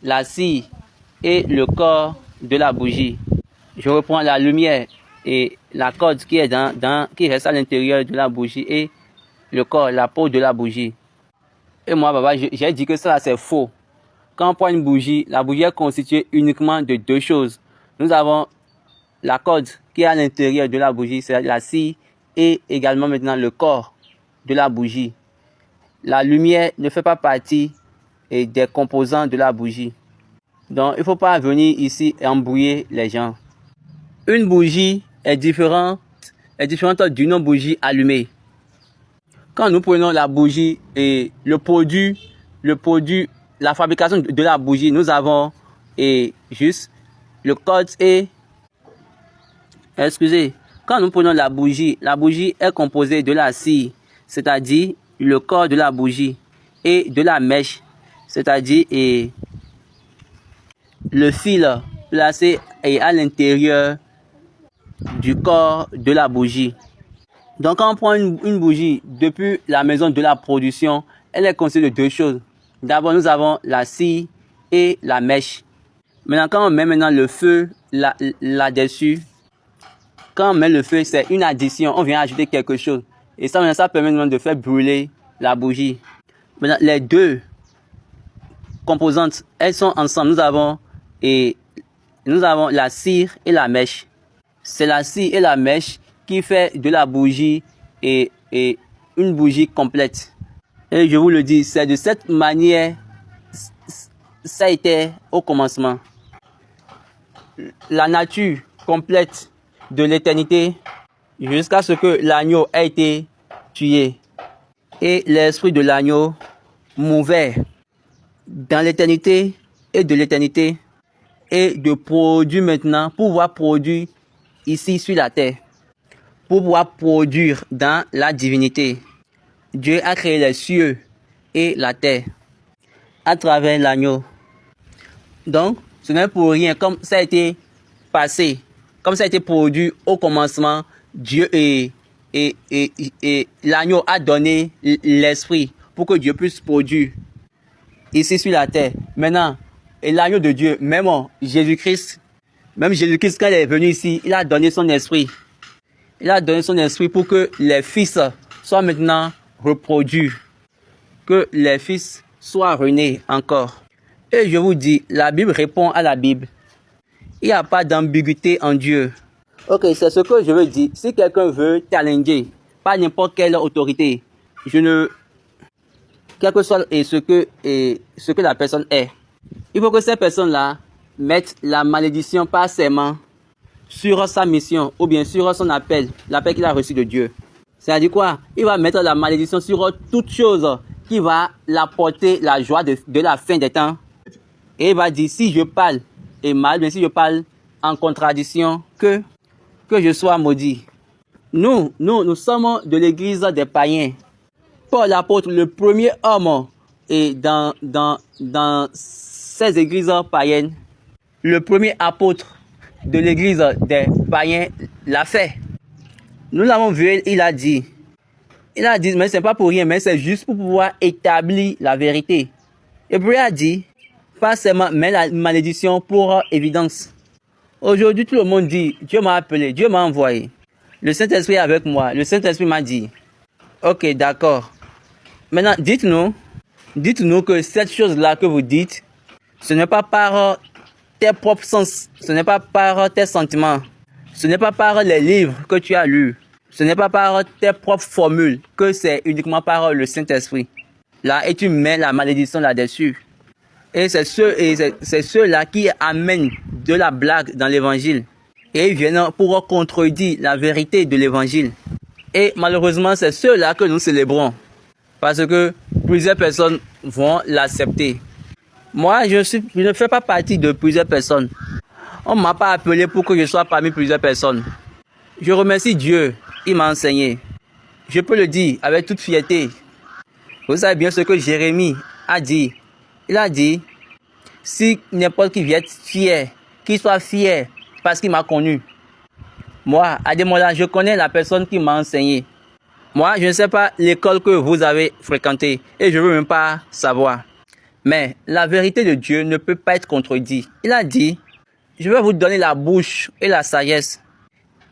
Speaker 1: la cire et le corps de la bougie. Je reprends la lumière et la corde qui reste à l'intérieur de la bougie et le corps, la peau de la bougie. Et moi, Baba, j'ai dit que ça c'est faux. Quand on prend une bougie, la bougie est constituée uniquement de deux choses. Nous avons la corde qui est à l'intérieur de la bougie, c'est la cire, et également maintenant le corps de la bougie. La lumière ne fait pas partie des composants de la bougie. Donc, il ne faut pas venir ici et embrouiller les gens. Une bougie est différente d'une bougie allumée. Quand nous prenons la bougie et le produit, la fabrication de la bougie, nous avons juste le code et... Excusez, quand nous prenons la bougie est composée de la cire, c'est-à-dire le corps de la bougie, et de la mèche, c'est-à-dire le fil placé à l'intérieur du corps de la bougie. Donc quand on prend une bougie depuis la maison de la production, elle est constituée de deux choses. D'abord, nous avons la cire et la mèche. Maintenant, quand on met le feu là-dessus, quand on met le feu, c'est une addition. On vient ajouter quelque chose. Et ça permet de faire brûler la bougie. Maintenant, les deux composantes, elles sont ensemble. Nous avons la cire et la mèche. C'est la cire et la mèche qui fait de la bougie et une bougie complète. Et je vous le dis, c'est de cette manière, ça a été au commencement. La nature complète de l'éternité jusqu'à ce que l'agneau ait été tué. Et l'esprit de l'agneau mouvait dans l'éternité et de l'éternité et de produire maintenant, pour pouvoir produire ici sur la terre, pour pouvoir produire dans la divinité. Dieu a créé les cieux et la terre à travers l'agneau. Donc, ce n'est pour rien, comme ça a été passé, comme ça a été produit au commencement, Dieu et l'agneau a donné l'esprit pour que Dieu puisse produire ici sur la terre. Maintenant, et l'agneau de Dieu, même Jésus-Christ, quand il est venu ici, il a donné son esprit. Il a donné son esprit pour que les fils soient maintenant reproduits, que les fils soient renés encore. Et je vous dis, la Bible répond à la Bible. Il n'y a pas d'ambiguïté en Dieu. Ok, c'est ce que je veux dire. Si quelqu'un veut challenger, pas n'importe quelle autorité, quel que soit ce que la personne est, il faut que cette personne-là mette la malédiction par ses mains sur sa mission ou bien sur son appel, l'appel qu'il a reçu de Dieu. C'est-à-dire quoi? Il va mettre la malédiction sur toute chose qui va l'apporter la joie de la fin des temps. Et il va dire, si je parle et mal, bien si je parle en contradiction, que je sois maudit. Nous sommes de l'église des païens. Paul l'apôtre, le premier homme, et dans ces églises païennes, le premier apôtre de l'église des païens l'a fait. Nous l'avons vu, il a dit, mais c'est pas pour rien, mais c'est juste pour pouvoir établir la vérité. Et puis il a dit, pas seulement, mais la malédiction pour évidence. Aujourd'hui, tout le monde dit, Dieu m'a appelé, Dieu m'a envoyé. Le Saint-Esprit est avec moi. Le Saint-Esprit m'a dit, ok, d'accord. Maintenant, dites-nous que cette chose-là que vous dites, ce n'est pas par tes propres sens, ce n'est pas par tes sentiments, ce n'est pas par les livres que tu as lus, ce n'est pas par tes propres formules, que c'est uniquement par le Saint-Esprit. Là, et tu mets la malédiction là-dessus. Et c'est ceux-là qui amènent de la blague dans l'évangile. Et ils viennent pour contredire la vérité de l'évangile. Et malheureusement, c'est ceux-là que nous célébrons. Parce que plusieurs personnes vont l'accepter. Moi, je ne fais pas partie de plusieurs personnes. On ne m'a pas appelé pour que je sois parmi plusieurs personnes. Je remercie Dieu, il m'a enseigné. Je peux le dire avec toute fierté. Vous savez bien ce que Jérémie a dit. Il a dit, si n'importe qui vient être fier, qu'il soit fier parce qu'il m'a connu. Moi, Ademola, je connais la personne qui m'a enseigné. Moi, je ne sais pas l'école que vous avez fréquentée et je ne veux même pas savoir. Mais la vérité de Dieu ne peut pas être contredite. Il a dit, je vais vous donner la bouche et la sagesse.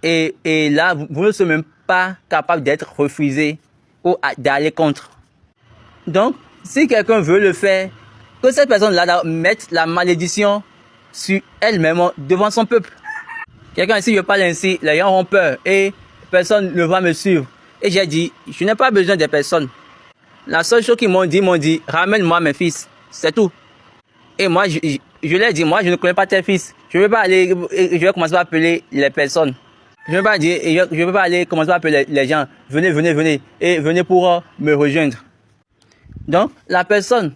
Speaker 1: Et là, vous ne serez même pas capable d'être refusé ou d'aller contre. Donc, si quelqu'un veut le faire, que cette personne-là mette la malédiction sur elle-même devant son peuple. Quelqu'un ici, je parle ainsi, les gens ont peur et personne ne va me suivre. Et j'ai dit, je n'ai pas besoin de personne. La seule chose qu'ils m'ont dit, ramène-moi mes fils. C'est tout. Et moi, je leur ai dit, moi, je ne connais pas tes fils. Je ne vais pas aller, je vais commencer à appeler les personnes. Je ne vais pas dire, je ne vais pas aller commencer à appeler les gens. Venez, venez, venez. Et venez pour me rejoindre. Donc, la personne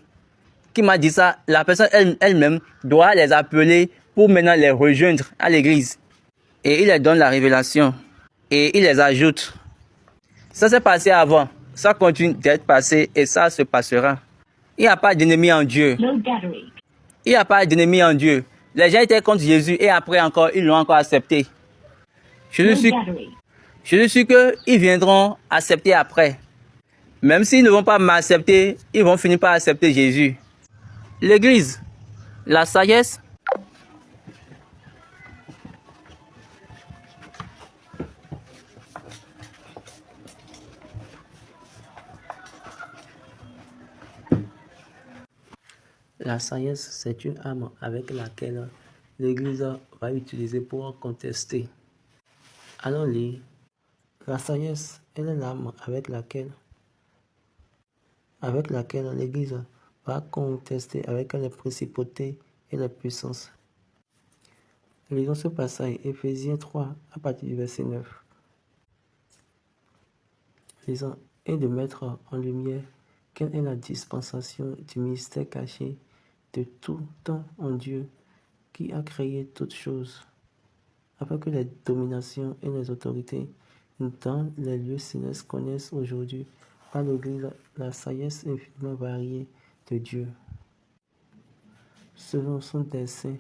Speaker 1: qui m'a dit ça, la personne elle-même doit les appeler pour maintenant les rejoindre à l'église. Et il leur donne la révélation. Et il les ajoute. Ça s'est passé avant. Ça continue d'être passé et ça se passera. Il n'y a pas d'ennemi en Dieu. Il n'y a pas d'ennemi en Dieu. Les gens étaient contre Jésus et après encore, ils l'ont encore accepté. Je suis sûr qu'ils viendront accepter après. Même s'ils ne vont pas m'accepter, ils vont finir par accepter Jésus. L'église, la sagesse. La sagesse, c'est une arme avec laquelle l'Église va utiliser pour contester. Allons lire. La sagesse est l'arme avec laquelle l'Église va contester avec les principautés et les puissances. Lisons ce passage, Éphésiens 3, à partir du verset 9. Lisons, et de mettre en lumière quelle est la dispensation du mystère caché de tout temps en Dieu qui a créé toutes choses, afin que les dominations et les autorités dans les lieux célestes connaissent aujourd'hui par l'Église la sagesse infiniment variée de Dieu, selon son dessein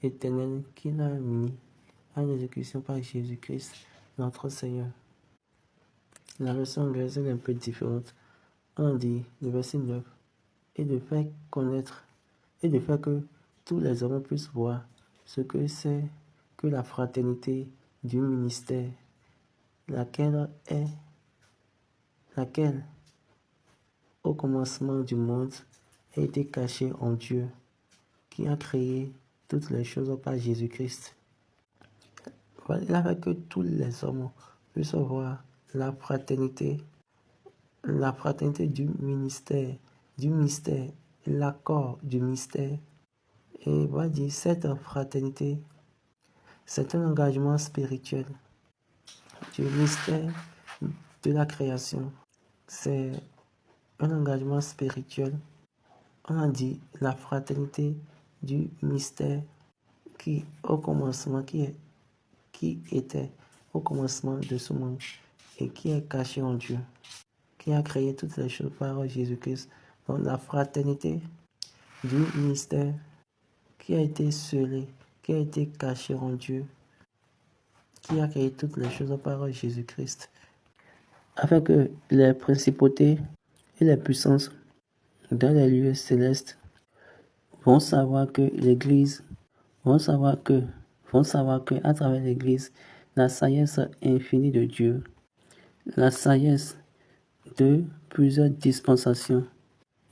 Speaker 1: éternel qu'il a mis en exécution par Jésus-Christ, notre Seigneur. La version anglaise est un peu différente. On dit, le verset 9, et de faire connaître, et de faire que tous les hommes puissent voir ce que c'est que la fraternité du ministère, laquelle, au commencement du monde, a été cachée en Dieu, qui a créé toutes les choses par Jésus-Christ. Il a fait que tous les hommes puissent voir la fraternité du mystère, l'accord du mystère. Et va dire cette fraternité, c'est un engagement spirituel du mystère de la création. C'est un engagement spirituel. On a dit la fraternité du mystère qui était au commencement de ce monde et qui est caché en Dieu, qui a créé toutes les choses par Jésus-Christ. Donc la fraternité du mystère qui a été scellé, qui a été caché en Dieu, qui a créé toutes les choses par Jésus-Christ, afin que les principautés et les puissances dans les lieux célestes vont savoir que l'Église, vont savoir que à travers l'Église, la sagesse infinie de Dieu, la sagesse de plusieurs dispensations,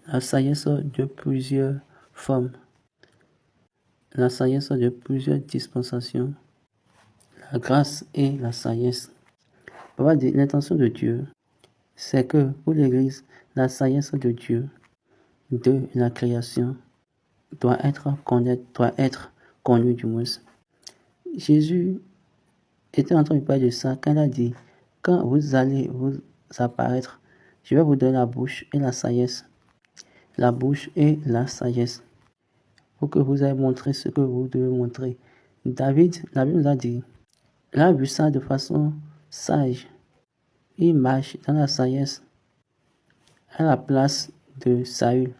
Speaker 1: la sagesse de plusieurs formes, la sagesse de plusieurs dispensations, la grâce et la sagesse. L'intention de Dieu, c'est que pour l'Église, la sagesse de Dieu, de la création, doit être connue du moins. Jésus était en train de parler de ça quand il a dit, quand vous allez vous apparaître, je vais vous donner la bouche et la sagesse. La bouche et la sagesse. Pour que vous ayez montré ce que vous devez montrer. David, la Bible nous a dit, il a vu ça de façon sage. Il marche dans la sagesse à la place de Saül.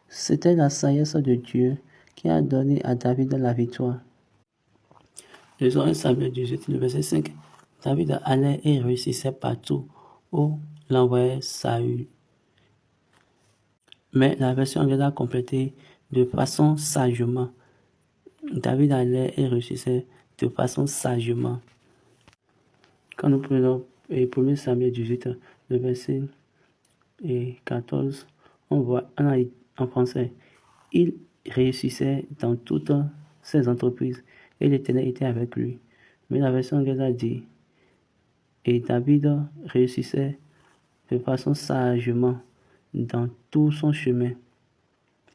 Speaker 1: C'était la sagesse de Dieu qui a donné à David la victoire. Lisons 1 Samuel 18, le verset 5. David allait et réussissait partout où l'envoyait Saül. Mais la version anglaise a complété de façon sagement. David allait et réussissait de façon sagement. Quand nous prenons 1 Samuel 18, le verset 14, on voit en français, il réussissait dans toutes ses entreprises et l'Éternel était avec lui. Mais la version anglaise a dit, et David réussissait de façon sagement dans tout son chemin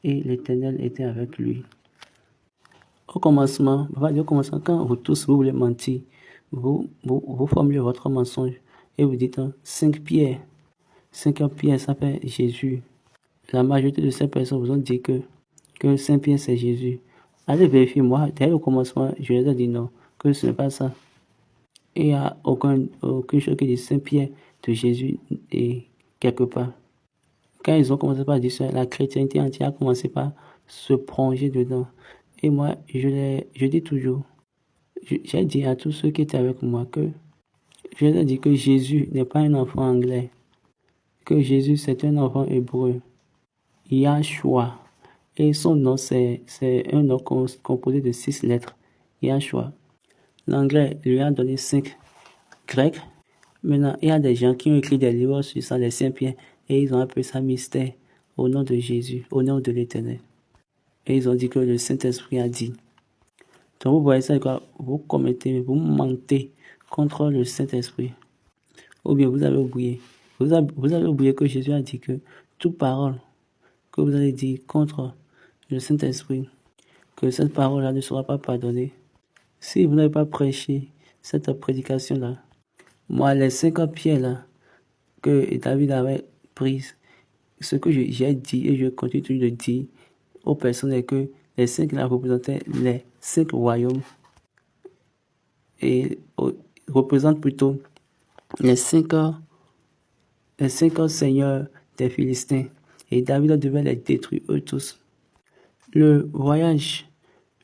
Speaker 1: et l'Éternel était avec lui. Au commencement, quand vous tous vous voulez mentir, vous formulez votre mensonge et vous dites 5 pierres. 5 pierres, ça fait Jésus. La majorité de ces personnes vous ont dit que 5 pierres c'est Jésus. Allez vérifier, moi, dès le commencement, je les ai dit non, que ce n'est pas ça. Et il n'y a aucune chose qui dit 5 pierres de Jésus et quelque part. Quand ils ont commencé par dire ça, la chrétienté entière a commencé par se plonger dedans. Et moi, je dis toujours, j'ai dit à tous ceux qui étaient avec moi que je leur ai dit que Jésus n'est pas un enfant anglais, que Jésus c'est un enfant hébreu, Yahshua. Et son nom c'est un nom composé de 6 lettres, Yahshua. L'anglais lui a donné 5 grecs. Maintenant, il y a des gens qui ont écrit des livres sur ça, les Saint-Pierre, et ils ont appelé ça mystère au nom de Jésus, au nom de l'Éternel. Et ils ont dit que le Saint-Esprit a dit. Donc vous voyez ça, vous mentez contre le Saint-Esprit. Ou bien vous avez oublié. Vous avez oublié que Jésus a dit que toute parole que vous allez dire contre le Saint-Esprit, que cette parole-là ne sera pas pardonnée. Si vous n'avez pas prêché cette prédication-là, moi, les 5 pierres là, que David avait prises, ce que j'ai dit et je continue de dire aux personnes est que les 5 là représentaient les 5 royaumes et représentent plutôt les 5 seigneurs des Philistins. Et David devait les détruire eux tous. Le voyage,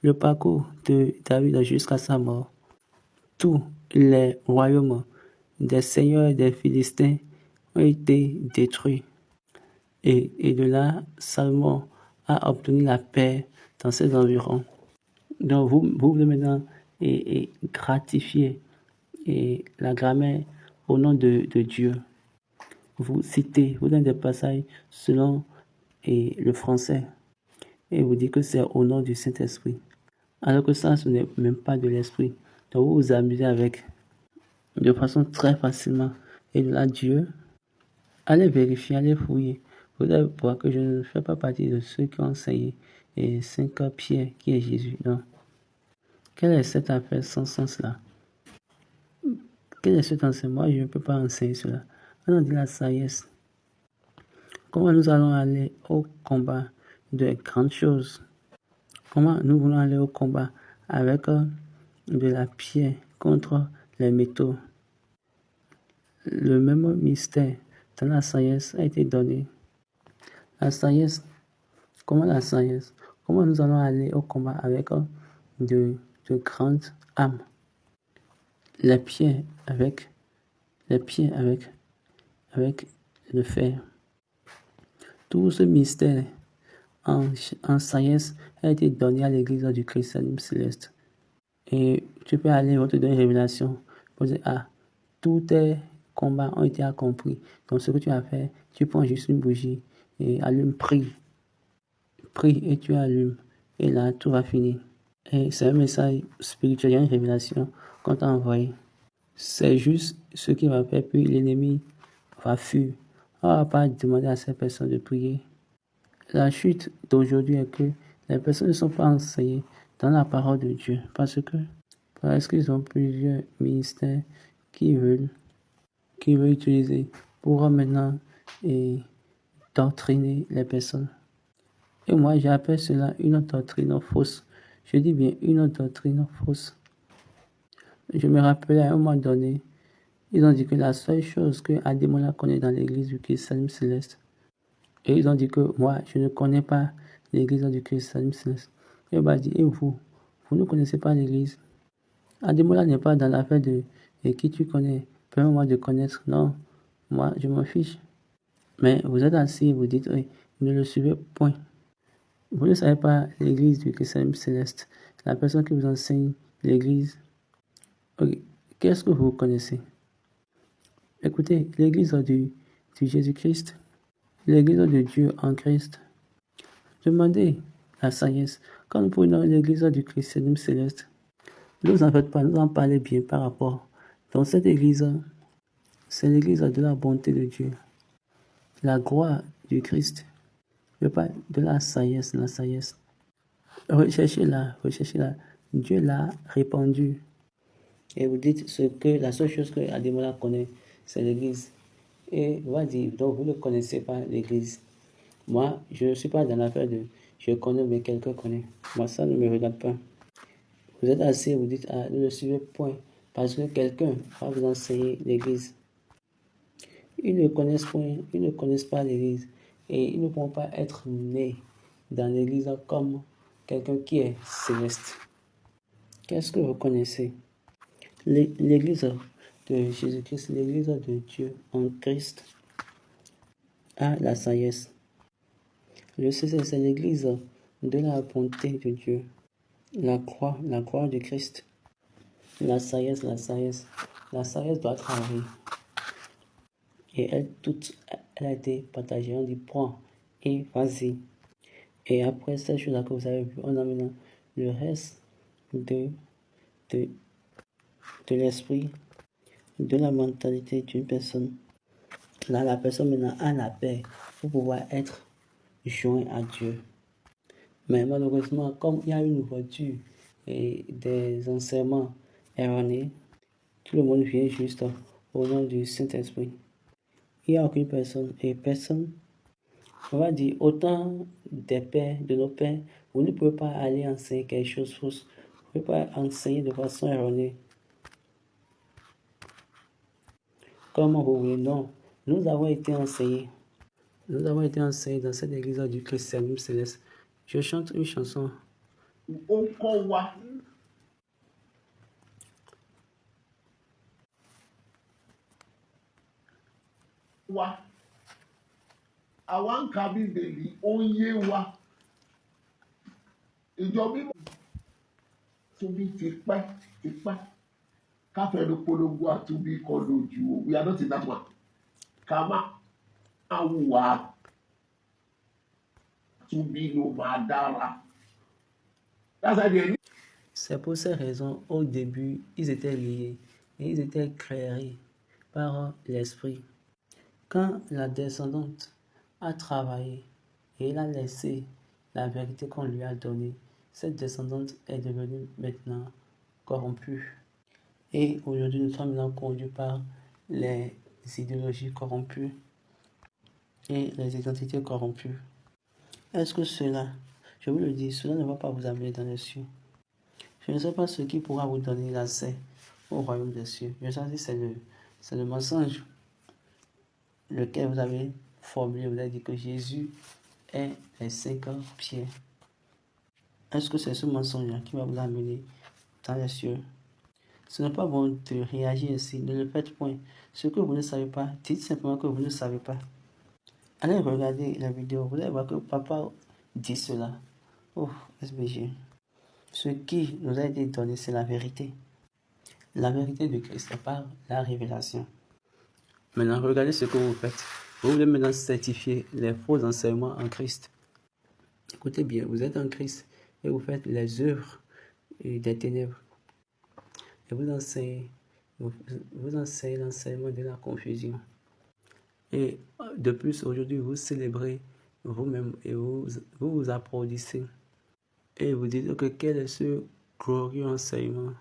Speaker 1: le parcours de David jusqu'à sa mort, tous les royaumes des seigneurs des Philistins ont été détruits. Et de là, Salomon a obtenu la paix dans ses environs. Donc vous voulez maintenant gratifier la grammaire au nom de Dieu. Vous citez, vous donnez des passages selon le français et vous dites que c'est au nom du Saint-Esprit. Alors que ça, ce n'est même pas de l'esprit. Donc vous vous amusez avec de façon très facilement. Et là, Dieu, allez vérifier, allez fouiller. Vous allez voir que je ne fais pas partie de ceux qui ont enseigné et 5 Pierre qui est Jésus. Non. Quelle est cette affaire sans sens-là? Quel est cet enseignement? Moi, je ne peux pas enseigner cela. On a dit la sagesse. Comment nous allons aller au combat de grandes choses? Comment nous voulons aller au combat avec de la pierre contre les métaux? Le même mystère dans la sagesse a été donné. La sagesse, comment la sagesse? Comment nous allons aller au combat avec de grandes âmes? Les pieds avec le fer. Tout ce mystère en sagesse a été donné à l'église du christianisme céleste. Et tu peux aller, on te donne une révélation pour dire, tous tes combats ont été accomplis. Donc ce que tu as fait, tu prends juste une bougie et allume, prie et tu allumes. Et là, tout va finir. Et c'est un message spirituel, il y a une révélation qu'on t'a envoyée. C'est juste ce qui va faire, puis l'ennemi va fuir. On ne va pas demander à ces personnes de prier. La chute d'aujourd'hui est que les personnes ne sont pas enseignées dans la parole de Dieu parce qu'ils ont plusieurs ministères qu'ils veulent utiliser pour maintenant doctriner les personnes. Et moi, j'appelle cela une doctrine fausse. Je dis bien une doctrine fausse. Je me rappelais à un moment donné, ils ont dit que la seule chose que Ademola connaît dans l'église du christianisme céleste, et ils ont dit que moi, je ne connais pas l'église du christianisme céleste. Et on m'a dit, et vous ne connaissez pas l'église? Ademola n'est pas dans l'affaire de qui tu connais. Permets-moi de connaître. Non, moi, je m'en fiche. Mais vous êtes assis, vous dites, oui, vous ne le suivez point. Vous ne savez pas l'église du christianisme céleste. La personne qui vous enseigne l'église. Okay. Qu'est-ce que vous connaissez? Écoutez, l'église du Jésus-Christ, l'église de Dieu en Christ. Demandez la sagesse. Quand nous prenons l'église du christianisme céleste, ne vous en faites pas, nous en parlez bien par rapport. Donc cette église, c'est l'église de la bonté de Dieu, la gloire du Christ. Je parle de la sagesse, Recherchez-la. Dieu l'a répandu. Et vous dites la seule chose que Ademola connaît, c'est l'église. Et on va dire, donc vous ne connaissez pas l'église. Moi, je ne suis pas dans l'affaire de je connais, mais quelqu'un connaît. Moi, ça ne me regarde pas. Vous êtes assis, vous dites, ne le suivez point, parce que quelqu'un va vous enseigner l'église. Ils ne connaissent point, ils ne connaissent pas l'église. Et ils ne pourront pas être nés dans l'église comme quelqu'un qui est céleste. Qu'est-ce que vous connaissez? L'église de Jésus-Christ, l'église de Dieu en Christ, a la sagesse. Le CC, c'est l'église de la bonté de Dieu. La croix du Christ. La sagesse. La sagesse doit travailler. Et elle a été partagée. On dit, prends et vas-y. Et après cette chose-là que vous avez vu, on a maintenant le reste de l'esprit, de la mentalité d'une personne. Là, la personne maintenant a la paix pour pouvoir être joint à Dieu. Mais malheureusement, comme il y a une ouverture et des enseignements erronés, tout le monde vient juste au nom du Saint-Esprit. Il n'y a aucune personne, on va dire, autant des pères, de nos pères, vous ne pouvez pas aller enseigner quelque chose de fausse. Vous ne pouvez pas enseigner de façon erronée. Comment vous voulez? Non. Nous avons été enseignés. Nous avons été enseignés dans cette église du christianisme céleste. Je chante une chanson.
Speaker 2: Àwọn ń ka Bíbélì ó ń yé wa ìjọ mímọ́ tóbi tipẹ́ káfẹ́nu polongo àtúbí kọlu ojú we are not in that one ká má àwùwà àtúbí ló máa dára. That's why they
Speaker 1: C'est pour ces raisons, au début, ils étaient liés et ils étaient créés par l'Esprit. Quand la descendante a travaillé et elle a laissé la vérité qu'on lui a donnée, cette descendante est devenue maintenant corrompue. Et aujourd'hui, nous sommes maintenant conduits par les idéologies corrompues et les identités corrompues. Est-ce que cela, je vous le dis, cela ne va pas vous amener dans les cieux? Je ne sais pas ce qui pourra vous donner l'accès au royaume des cieux. Je sais que c'est le mensonge lequel vous avez formulé. Vous avez dit que Jésus est les 5 pieds. Est-ce que c'est ce mensonge qui va vous amener dans les cieux? Ce n'est pas bon de réagir ainsi. Ne le faites point. Ce que vous ne savez pas, dites simplement que vous ne savez pas. Allez regarder la vidéo. Vous allez voir que papa dit cela. Oh, SBG. Ce qui nous a été donné, c'est la vérité. La vérité de Christ par la révélation. Maintenant, regardez ce que vous faites. Vous voulez maintenant certifier les faux enseignements en Christ. Écoutez bien, vous êtes en Christ et vous faites les œuvres des ténèbres. Et vous enseignez l'enseignement de la confusion. Et de plus, aujourd'hui, vous célébrez vous-même et vous applaudissez. Et vous dites que quel est ce glorieux enseignement.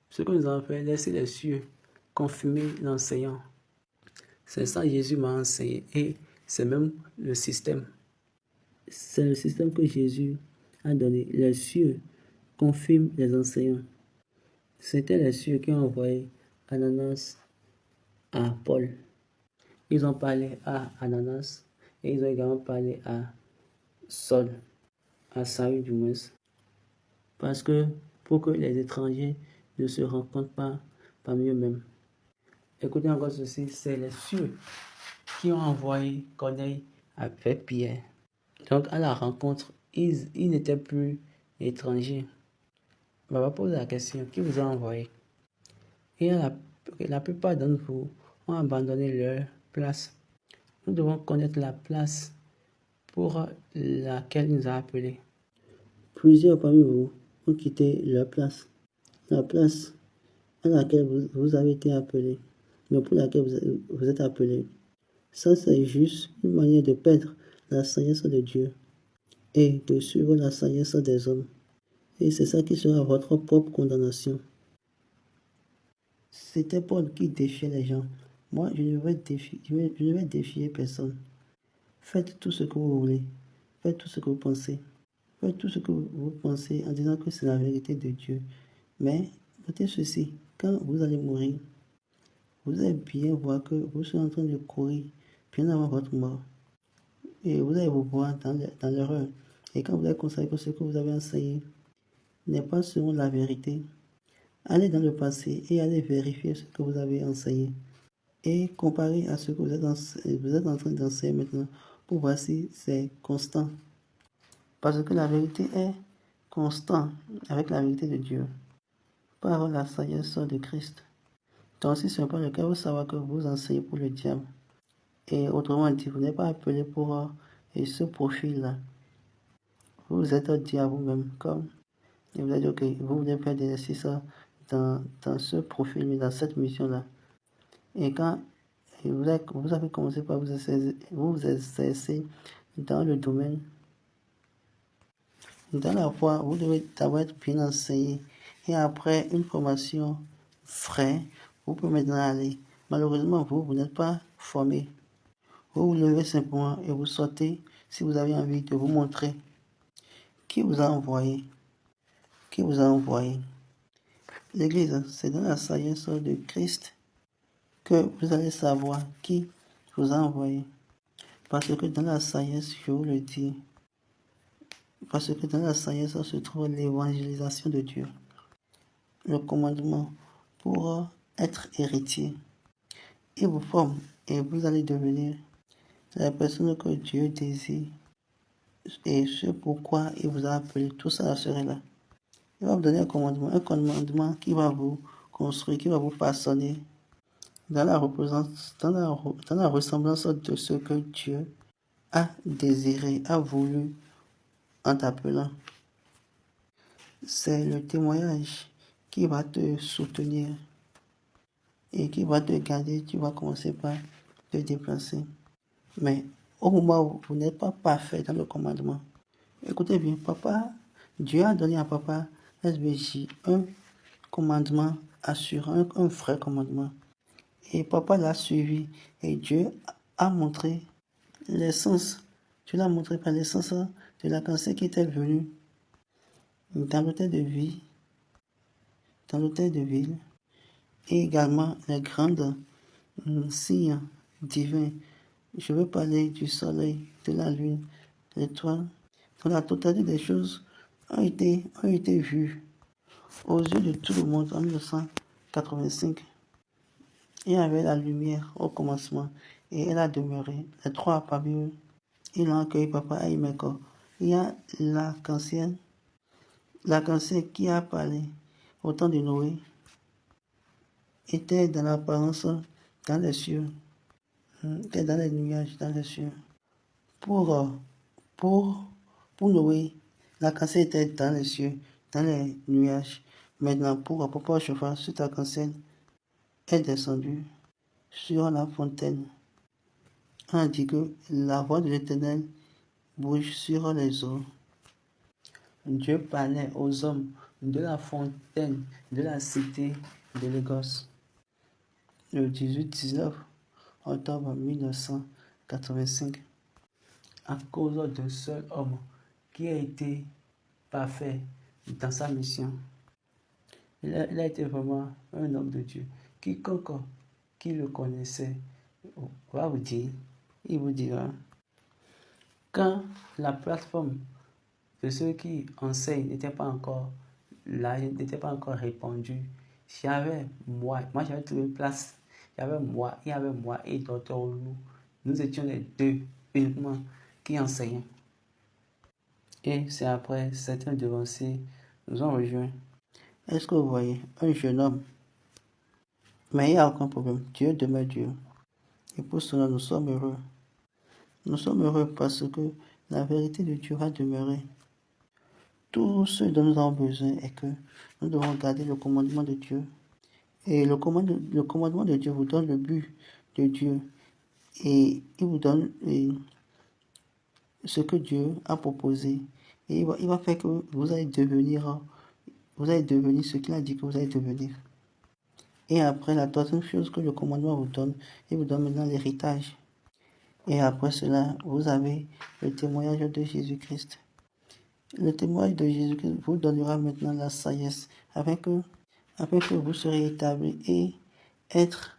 Speaker 1: Ce que nous avons fait, laissez les cieux confirmer l'enseignant. C'est ça Jésus m'a enseigné et c'est même le système. C'est le système que Jésus a donné. Les cieux confirment les enseignants. C'était les cieux qui ont envoyé Ananas à Paul. Ils ont parlé à Ananas et ils ont également parlé à Saul, à Saül du moins. Parce que pour que les étrangers ne se rencontrent pas parmi eux-mêmes. Écoutez encore ceci, c'est les cieux qui ont envoyé Corneille avec Pierre. Donc à la rencontre, ils n'étaient plus étrangers. On va poser la question, qui vous a envoyé? Et la plupart d'entre vous ont abandonné leur place. Nous devons connaître la place pour laquelle il nous a appelés. Plusieurs parmi vous ont quitté leur place. La place à laquelle vous avez été appelés, mais pour laquelle vous êtes appelés. Ça, c'est juste une manière de perdre la sagesse de Dieu et de suivre la sagesse des hommes. Et c'est ça qui sera votre propre condamnation. C'était Paul qui défiait les gens. Moi, je ne vais défier personne. Faites tout ce que vous voulez. Faites tout ce que vous pensez. Faites tout ce que vous pensez en disant que c'est la vérité de Dieu. Mais notez ceci, quand vous allez mourir, vous allez bien voir que vous êtes en train de courir bien avant votre mort. Et vous allez vous voir dans l'erreur. Et quand vous allez constater que ce que vous avez enseigné n'est pas selon la vérité, allez dans le passé et allez vérifier ce que vous avez enseigné. Et comparez à ce que vous êtes en train d'enseigner maintenant pour voir si c'est constant. Parce que la vérité est constante avec la vérité de Dieu, par la sagesse de Christ. Donc si ce n'est pas le cas, vous savez que vous enseignez pour le diable. Et autrement dit, vous n'êtes pas appelé pour ce profil-là. Vous êtes dit à vous-même, comme et vous avez dit, ok, vous voulez faire des exercices dans ce profil, mais dans cette mission-là. Et quand vous avez commencé par vous exercer dans le domaine, dans la foi, vous devez d'abord être bien enseigné. Et après une formation vraie, vous pouvez maintenant aller. Malheureusement, vous n'êtes pas formé. Vous vous levez simplement et vous sortez si vous avez envie de vous montrer. Qui vous a envoyé? Qui vous a envoyé? L'Église, c'est dans la sagesse de Christ que vous allez savoir qui vous a envoyé. Parce que dans la sagesse, je vous le dis, parce que dans la sagesse se trouve l'évangélisation de Dieu, le commandement pour être héritier. Il vous forme et vous allez devenir la personne que Dieu désire et ce pourquoi il vous a appelé. Tout ça serait là. Il va vous donner un commandement qui va vous construire, qui va vous façonner dans la ressemblance de ce que Dieu a désiré, a voulu en t'appelant.
Speaker 3: c'est le témoignage qui va te soutenir et qui va te garder. Tu vas commencer par te déplacer. Mais au moment où vous n'êtes pas parfait dans le commandement, écoutez bien, Dieu a donné à papa SBJ un commandement assurant, un vrai commandement. Et papa l'a suivi. Et Dieu a montré l'essence. Dieu l'a montré par l'essence de la pensée qui était venue dans l'hôtel de vie, dans l'hôtel de ville, et également les grandes signes divins. Je veux parler du soleil, de la lune, de l'étoile. Donc la totalité des choses ont été vues aux yeux de tout le monde en 1985. Il y avait la lumière au commencement et elle a demeuré. Les trois parmi eux, ils l'ont accueilli papa à Imeko. Il y a l'arc-en-ciel qui a parlé au temps de Noé, était dans l'apparence dans les cieux, était dans les nuages, dans les cieux. Pour Noé, l'arc-en-ciel était dans les cieux, dans les nuages. Maintenant, pour Papa Chauffard, cet arc-en-ciel est descendu sur la fontaine. On a dit que la voix de l'Éternel bouge sur les eaux. Dieu parlait aux hommes de la fontaine de la cité de Lagos le 18-19 octobre 1985 à cause d'un seul homme qui a été parfait dans sa mission. Il a été vraiment un homme de Dieu. Quiconque qui le connaissait va vous dire, il vous dira, quand la plateforme de ceux qui enseignent n'était pas encore là, n'était pas encore répandue, j'avais moi j'avais trouvé une place, il y avait moi et Dr. Olu. Nous étions les deux uniquement qui enseignaient. Et c'est après certains devanciers nous ont rejoints. Est-ce que vous voyez un jeune homme? Mais il n'y a aucun problème. Dieu demeure Dieu. Et pour cela, nous sommes heureux. Nous sommes heureux parce que la vérité de Dieu va demeurer. Tout ce dont nous avons besoin est que nous devons garder le commandement de Dieu. Et le commandement de Dieu vous donne le but de Dieu. Et il vous donne ce que Dieu a proposé. Et il va faire que vous allez devenir ce qu'il a dit que vous allez devenir. Et après, la troisième chose que le commandement vous donne, il vous donne maintenant l'héritage. Et après cela, vous avez le témoignage de Jésus-Christ. Le témoignage de Jésus-Christ vous donnera maintenant la sagesse afin que vous serez établis et être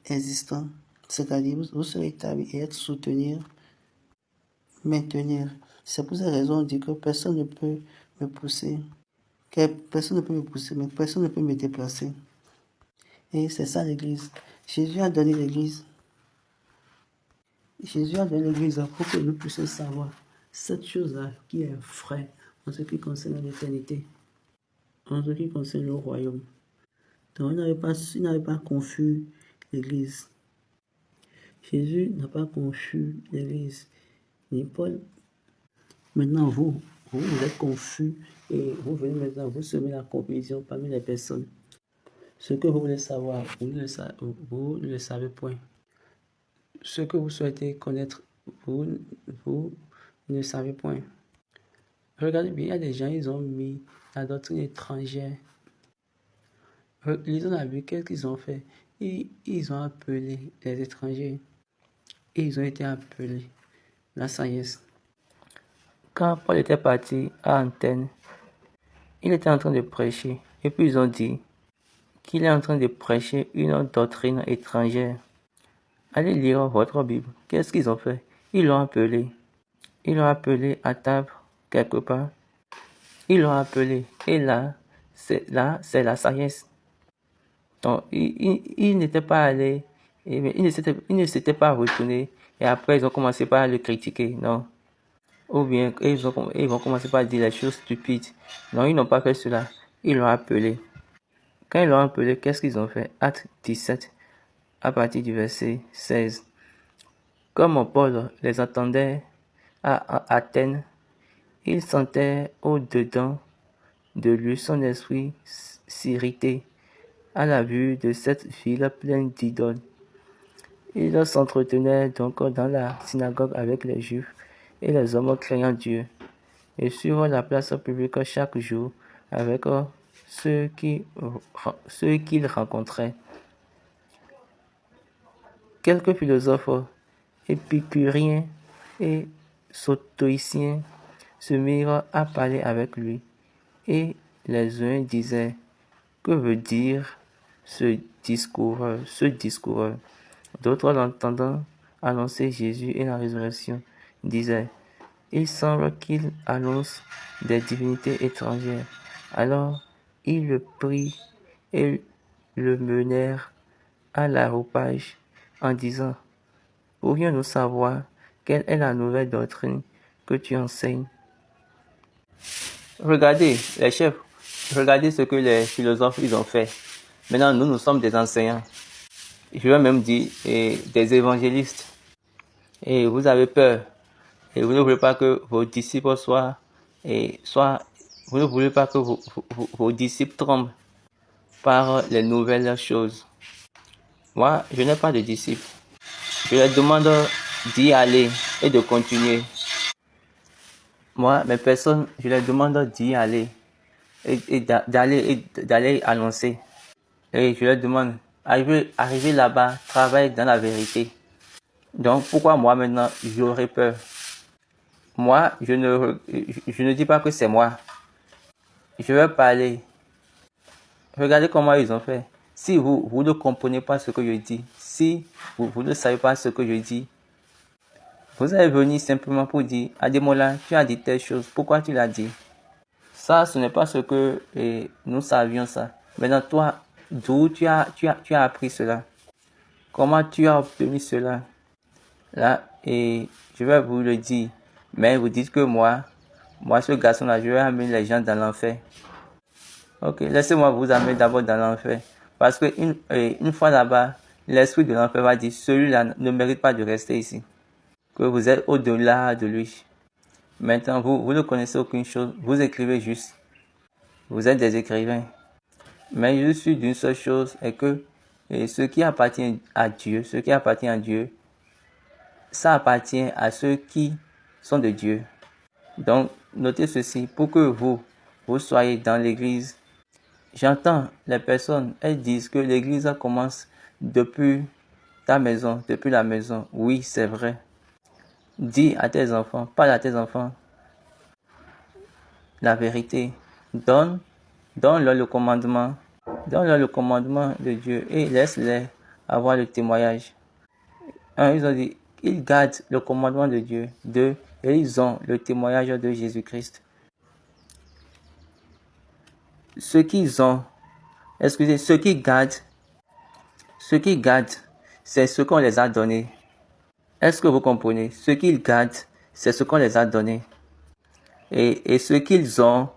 Speaker 3: existant. C'est-à-dire, vous serez établis et être soutenir, maintenir. C'est pour cette raison qu'on dit que personne ne peut me pousser. Mais personne ne peut me déplacer. Et c'est ça l'Église. Jésus a donné l'Église pour que nous puissions savoir cette chose-là qui est vraie en ce qui concerne l'éternité, en ce qui concerne le royaume. Donc, il n'avait pas confus l'Église. Jésus n'a pas confus l'Église, ni Paul. Maintenant, vous êtes confus et vous venez maintenant, vous semez la confusion parmi les personnes. Ce que vous voulez savoir, vous ne le savez point. Ce que vous souhaitez connaître, vous ne savez point. Regardez bien, il y a des gens, ils ont mis la doctrine étrangère. Lisons la Bible, qu'est-ce qu'ils ont fait? Ils ont appelé les étrangers. Et ils ont été appelés la sagesse. Quand Paul était parti à Athènes, il était en train de prêcher. Et puis ils ont dit qu'il est en train de prêcher une doctrine étrangère. Allez lire votre Bible. Qu'est-ce qu'ils ont fait? Ils l'ont appelé. Ils l'ont appelé à table, quelque part. Ils l'ont appelé. Et là, c'est la sagesse. Donc, ils n'étaient pas allés, ils ne s'étaient pas retournés. Et après, ils ont commencé par le critiquer. Non. Ou bien, ils vont commencer par dire les choses stupides. Non, ils n'ont pas fait cela. Ils l'ont appelé. Quand ils l'ont appelé, qu'est-ce qu'ils ont fait? Acte 17, à partir du verset 16. Comme Paul les attendait à Athènes,
Speaker 1: Il sentait au-dedans de lui son esprit s'irriter à la vue de cette ville pleine d'idoles. Il s'entretenait donc dans la synagogue avec les Juifs et les hommes craignant Dieu, et sur la place publique chaque jour avec ceux qu'il rencontrait. Quelques philosophes épicuriens et stoïciens se mirent à parler avec lui, et les uns disaient: que veut dire ce discours? D'autres, l'entendant annoncer Jésus et la résurrection, disaient: il semble qu'il annonce des divinités étrangères. Alors ils le prirent et le menèrent à l'aréopage en disant: pourrions-nous savoir quelle est la nouvelle doctrine que tu enseignes? Regardez, les chefs, regardez ce que les philosophes ils ont fait. Maintenant, nous sommes des enseignants. Je vais même dire des évangélistes. Et vous avez peur. Et vous ne voulez pas que vos disciples vous ne voulez pas que vos disciples tombent par les nouvelles choses. Moi, je n'ai pas de disciples. Je leur demande d'y aller et de continuer. Moi, mes personnes, je leur demande d'y aller et d'aller annoncer. Et je leur demande, arriver là-bas, travailler dans la vérité. Donc, pourquoi moi maintenant, j'aurais peur? Moi, je ne dis pas que c'est moi. Je vais parler. Regardez comment ils ont fait. Si vous ne comprenez pas ce que je dis, si vous ne savez pas ce que je dis, vous allez venir simplement pour dire: Ademola, tu as dit telle chose, pourquoi tu l'as dit? Ça, ce n'est pas ce que nous savions ça. Maintenant, toi, d'où tu as appris cela? Comment tu as obtenu cela? Là, et je vais vous le dire. Mais vous dites que moi, ce garçon-là, je vais amener les gens dans l'enfer. Ok, laissez-moi vous amener d'abord dans l'enfer. Parce que une fois là-bas, l'esprit de l'enfer va dire: celui-là ne mérite pas de rester ici. Que vous êtes au-delà de lui. Maintenant, vous ne connaissez aucune chose. Vous écrivez juste. Vous êtes des écrivains. Mais je suis d'une seule chose, est que ce qui appartient à Dieu, ça appartient à ceux qui sont de Dieu. Donc, notez ceci, pour que vous soyez dans l'église. J'entends les personnes, elles disent que l'église commence depuis ta maison, depuis la maison. Oui, c'est vrai. Dis à tes enfants, parle à tes enfants la vérité. Donne-leur le commandement. Donne-leur le commandement de Dieu et laisse-les avoir le témoignage. 1. Ils ont dit, ils gardent le commandement de Dieu. 2. Et ils ont le témoignage de Jésus-Christ. Ce qu'ils gardent, c'est ce qu'on les a donné. Est-ce que vous comprenez? Ce qu'ils gardent, c'est ce qu'on les a donné. Et ce qu'ils ont,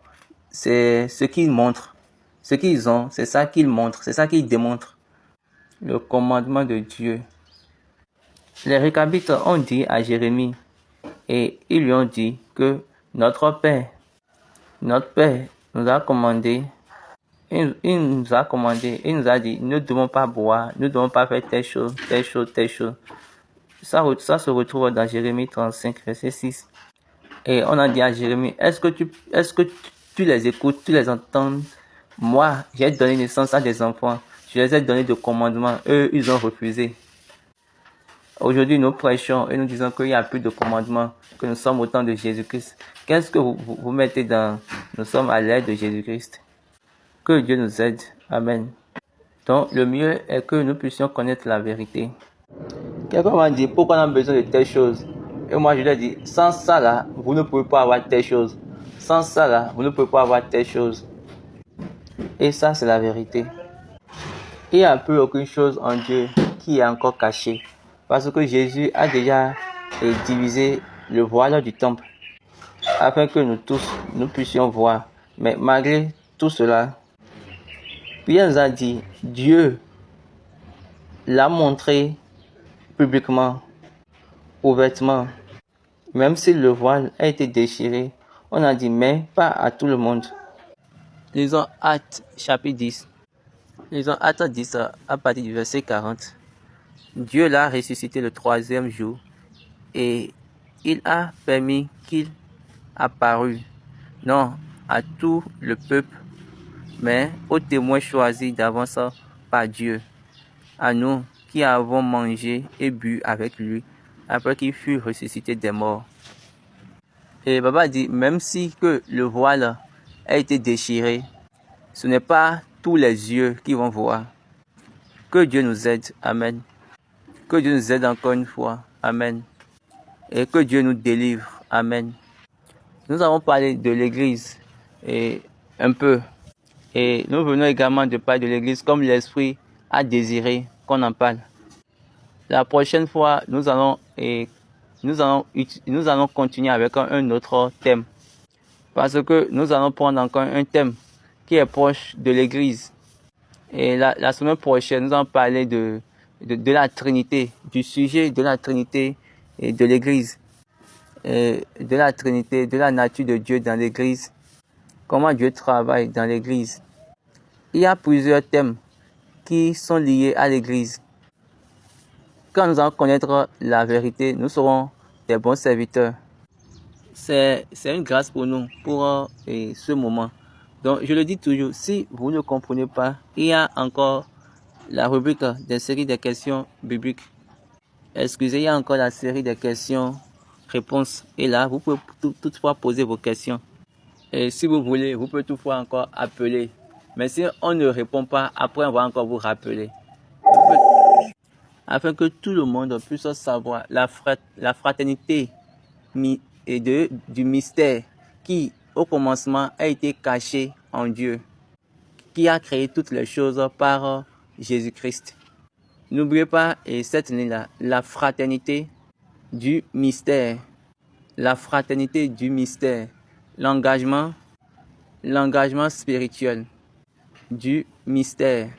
Speaker 1: c'est ce qu'ils montrent. Ce qu'ils ont, c'est ça qu'ils montrent, c'est ça qu'ils démontrent. Le commandement de Dieu. Les Récabites ont dit à Jérémie, et ils lui ont dit que notre Père nous a commandé, il nous a dit, ne devons pas boire, ne devons pas faire telle chose. Ça se retrouve dans Jérémie 35, verset 6. Et on a dit à Jérémie, est-ce que tu les écoutes, tu les entends? Moi, j'ai donné naissance à des enfants. Je les ai donné de commandements. Eux, ils ont refusé. Aujourd'hui, nous prêchons et nous disons qu'il n'y a plus de commandements, que nous sommes au temps de Jésus-Christ. Qu'est-ce que vous mettez dans « nous sommes à l'ère de Jésus-Christ » ? Que Dieu nous aide. Amen. Donc, le mieux est que nous puissions connaître la vérité. Quelqu'un m'a dit, pourquoi on a besoin de telle chose? Et moi, je lui ai dit, sans ça là, vous ne pouvez pas avoir telle chose. Sans ça là, vous ne pouvez pas avoir telle chose. Et ça, c'est la vérité. Il n'y a plus aucune chose en Dieu qui est encore cachée. Parce que Jésus a déjà divisé le voile du temple. Afin que nous tous, nous puissions voir. Mais malgré tout cela, Pierre nous a dit, Dieu l'a montré publiquement, ouvertement. Même si le voile a été déchiré, On a dit, mais pas à tout le monde. Lisons Actes chapitre 10. Lisons Actes 10 à partir du verset 40. Dieu l'a ressuscité le 3e jour et il a permis qu'il apparût, non à tout le peuple, mais aux témoins choisis d'avance par Dieu, à nous qui avons mangé et bu avec lui après qu'il fut ressuscité des morts. Et Baba dit, même si que le voile a été déchiré, ce n'est pas tous les yeux qui vont voir. Que Dieu nous aide. Amen. Que Dieu nous aide encore une fois. Amen. Et que Dieu nous délivre. Amen. Nous avons parlé de l'Église et un peu. Et nous venons également de parler de l'Église comme l'Esprit a désiré qu'on en parle. La prochaine fois, nous allons continuer avec un autre thème. Parce que nous allons prendre encore un thème qui est proche de l'Église. Et la semaine prochaine, nous allons parler de la Trinité, du sujet de la Trinité et de l'Église. De la Trinité, de la nature de Dieu dans l'Église. Comment Dieu travaille dans l'Église. Il y a plusieurs thèmes qui sont liés à l'Église. Quand nous allons connaître la vérité, nous serons des bons serviteurs. C'est une grâce pour nous, pour ce moment. Donc, je le dis toujours, si vous ne comprenez pas, il y a encore la rubrique des séries de questions bibliques. Excusez, il y a encore la série des questions-réponses. Et là, vous pouvez toutefois poser vos questions. Et si vous voulez, vous pouvez toutefois encore appeler. Mais si on ne répond pas, après on va encore vous rappeler. Afin que tout le monde puisse savoir la fraternité du mystère qui, au commencement, a été caché en Dieu, qui a créé toutes les choses par Jésus-Christ. N'oubliez pas cette ligne-là, la fraternité du mystère. La fraternité du mystère. L'engagement spirituel du mystère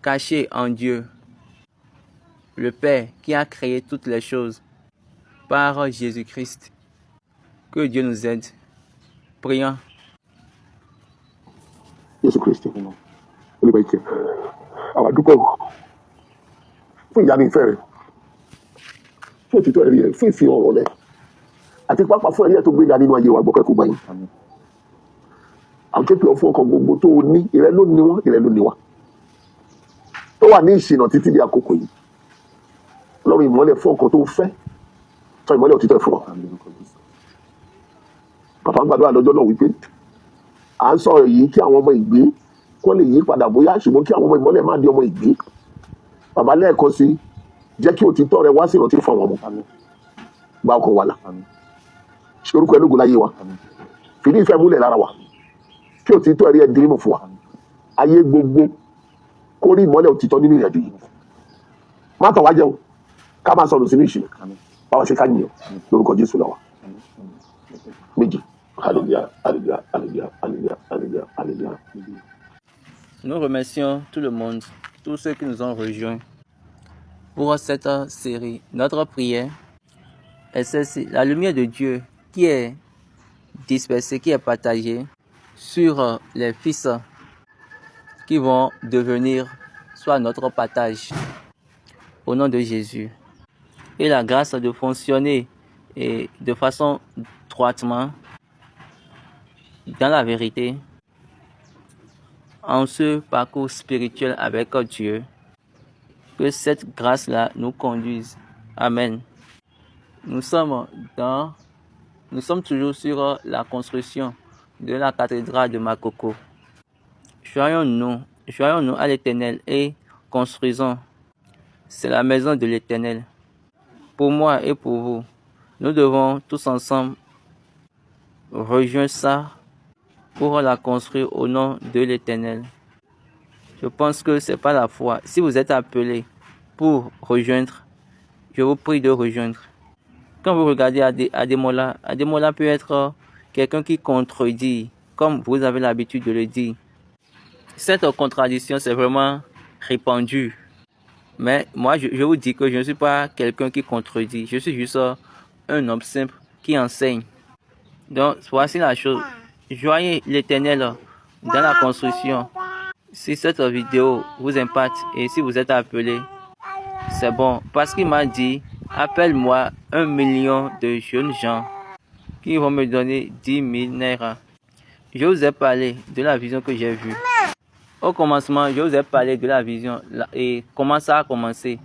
Speaker 1: caché en Dieu, le Père qui a créé toutes les choses par Jésus-Christ. Que Dieu nous aide. Prions.
Speaker 2: Jésus-Christ. Olùbẹ̀kẹ̀. Àwọn àdúpẹ́ o. Fún ìyanu ìfẹ́ rẹ̀. Fún òtítọ́ ẹ̀rí rẹ̀. Fún ìfihàn ọ̀rọ̀ rẹ̀. Àti pápá fún ẹ̀rí ẹ̀ tó gbéga nínú ayé wa gbọ́kẹ́ kó gbẹ̀yìn. Àwọn tó pè ọ́ fún ọkàn gbogbo tó o ní ìrẹ́ ló ní wọ́n ìrẹ́ ló ní wa. Tó wà ní ìṣìnà títí di àkókò yìí. Ọlọ́run ìmọ́lẹ̀ fún ọkàn tó fẹ́. Sọ ìmọ́lẹ̀ òtítọ́ fún ọ. Bàbá ń gbàdúrà lọ́jọ́ náà wípé à ń sọ̀rọ̀ yìí kí àwọn ọmọ ìgbé kọ́ lè yí padà bóyá ṣùgbọ́n kí àwọn ọmọ ìmọ́lẹ̀ má di ọmọ ìgbé. Bàbá lẹ́ẹ̀kan sí jẹ́ kí òtítọ́ rẹ wá sí ìrántí fún àwọn ọmọ. Gba ọkàn wa là. Ṣé orúkọ ẹlógun láyé wa? Fìdí ìfẹ́ múlẹ̀ lára wa. Kí òtítọ́ ẹ̀rí ẹ̀ dín mú fún wa. Ayé gbogbo kó rí ìmọ́lẹ̀ òtítọ́ nínú ìrìnàjò yìí. Má tàn wá jẹun ká máa sọ̀rọ̀ sínú ìṣìnà. Báwa ṣe ká yìnyín lórúkọ Jésù lọ́wọ́. Méjì. Alléluia, alléluia, alléluia, alléluia, alléluia, alléluia.
Speaker 1: Nous remercions tout le monde, tous ceux qui nous ont rejoints pour cette série. Notre prière est celle-ci. La lumière de Dieu qui est dispersée, qui est partagée sur les fils qui vont devenir soit notre partage. Au nom de Jésus. Et la grâce de fonctionner et de façon droitement dans la vérité, en ce parcours spirituel avec Dieu, que cette grâce-là nous conduise. Amen. Nous sommes toujours sur la construction de la cathédrale de Makoko. Joignons-nous à l'Éternel et construisons. C'est la maison de l'Éternel. Pour moi et pour vous, nous devons tous ensemble rejoindre ça pour la construire au nom de l'Éternel. Je pense que c'est pas la foi. Si vous êtes appelé pour rejoindre, je vous prie de rejoindre. Quand vous regardez Ademola peut être quelqu'un qui contredit, comme vous avez l'habitude de le dire. Cette contradiction, c'est vraiment répandu. Mais moi, je vous dis que je ne suis pas quelqu'un qui contredit. Je suis juste un homme simple qui enseigne. Donc, voici la chose. Joignez l'Éternel dans la construction. Si cette vidéo vous impacte et si vous êtes appelé, c'est bon. Parce qu'il m'a dit, appelle-moi 1 million de jeunes gens qui vont me donner 10 000 naira. Je vous ai parlé de la vision que j'ai vue. Au commencement, je vous ai parlé de la vision et comment ça a commencé.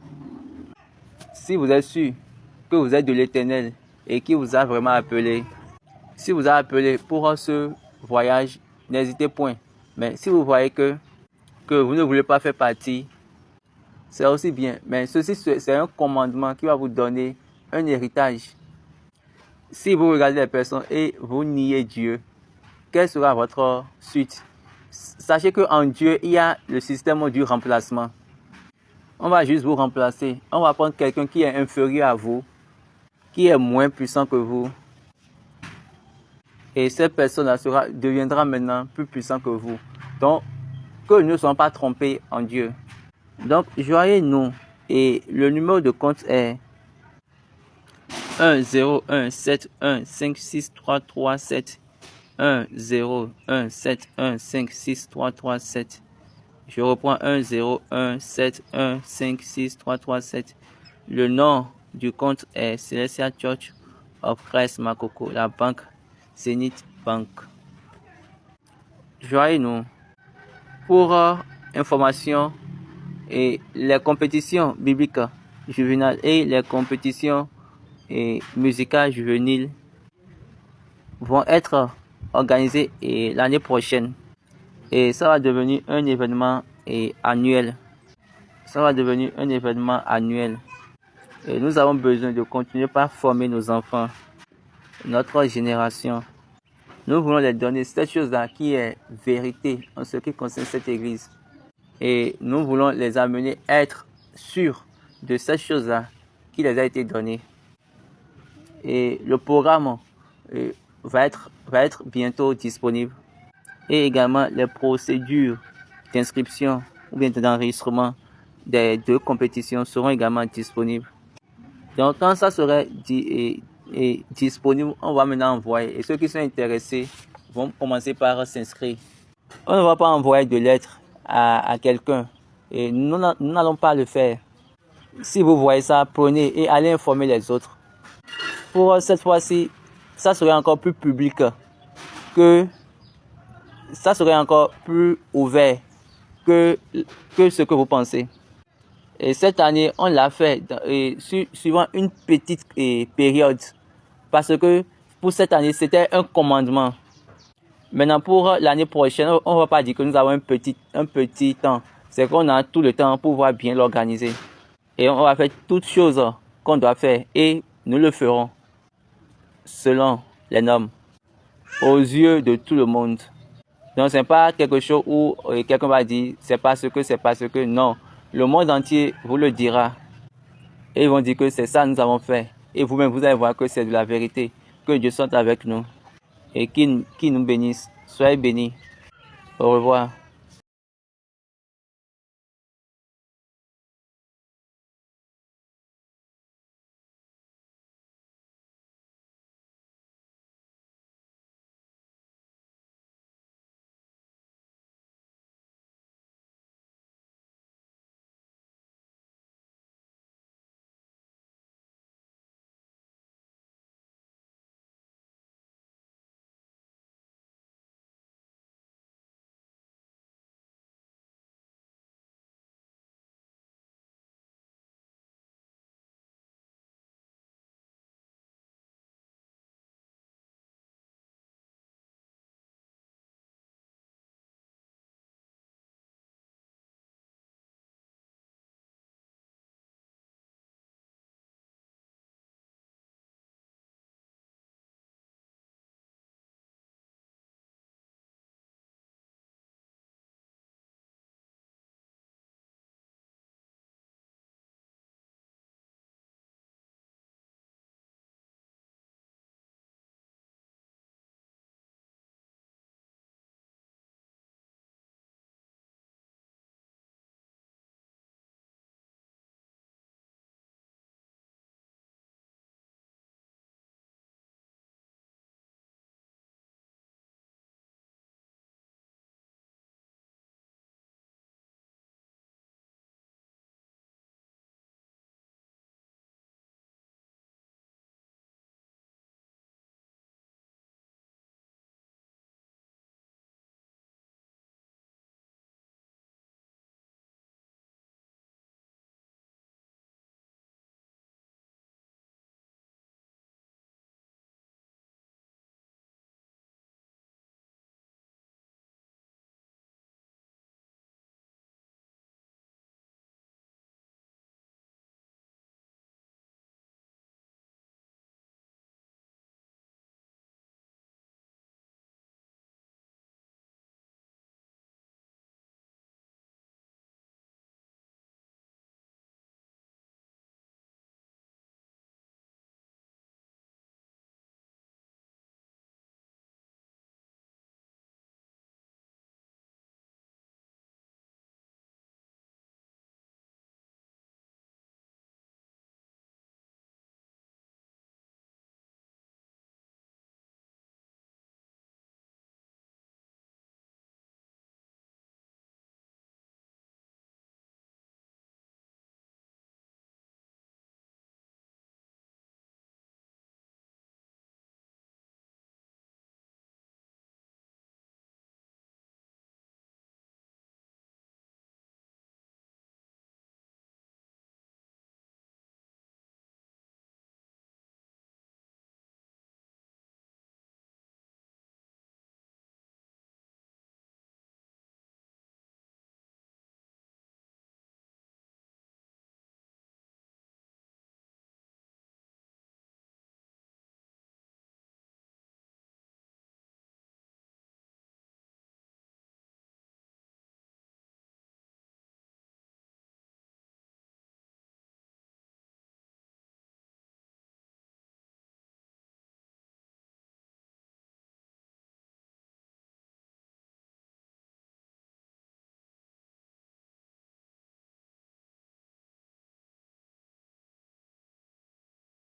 Speaker 1: Si vous êtes sûr que vous êtes de l'Éternel et qu'il vous a vraiment appelé, si vous a appelé pour ce voyage, n'hésitez point. Mais si vous voyez que vous ne voulez pas faire partie, c'est aussi bien. Mais ceci, c'est un commandement qui va vous donner un héritage. Si vous regardez les personnes et vous niez Dieu, quelle sera votre suite? Sachez qu'en Dieu, il y a le système du remplacement. On va juste vous remplacer. On va prendre quelqu'un qui est inférieur à vous, qui est moins puissant que vous. Et cette personne-là deviendra maintenant plus puissant que vous. Donc, que nous ne soyons pas trompés en Dieu. Donc, joignez-nous. Et le numéro de compte est 10171563337. 10171563337. Je reprends 10171563337. Le nom du compte est Celestial Church of Christ Makoko, la banque Zenith Bank. Joignez-nous pour information et les compétitions bibliques juvénales et les compétitions musicales juvéniles vont être organisées l'année prochaine. Et ça va devenir un événement annuel. Ça va devenir un événement annuel. Et nous avons besoin de continuer par former nos enfants, notre génération. Nous voulons leur donner cette chose-là qui est vérité en ce qui concerne cette église. Et nous voulons les amener à être sûrs de cette chose-là qui les a été donnée. Et le programme va être bientôt disponible. Et également les procédures d'inscription ou bien d'enregistrement des 2 compétitions seront également disponibles. Donc quand ça sera disponible, on va maintenant envoyer. Et ceux qui sont intéressés vont commencer par s'inscrire. On ne va pas envoyer de lettres à quelqu'un. Et nous n'allons pas le faire. Si vous voyez ça, prenez et allez informer les autres. Pour cette fois-ci, ça serait encore plus public ça serait encore plus ouvert que ce que vous pensez. Et cette année, on l'a fait suivant une petite période. Parce que pour cette année, c'était un commandement. Maintenant, pour l'année prochaine, on ne va pas dire que nous avons un petit temps. C'est qu'on a tout le temps pour pouvoir bien l'organiser. Et on va faire toutes choses qu'on doit faire. Et nous le ferons selon les normes, aux yeux de tout le monde. Donc, ce n'est pas quelque chose où quelqu'un va dire c'est parce que. Non, le monde entier vous le dira. Et ils vont dire que c'est ça que nous avons fait. Et vous-même, vous allez voir que c'est de la vérité. Que Dieu soit avec nous. Et qu'il nous bénisse. Soyez bénis. Au revoir.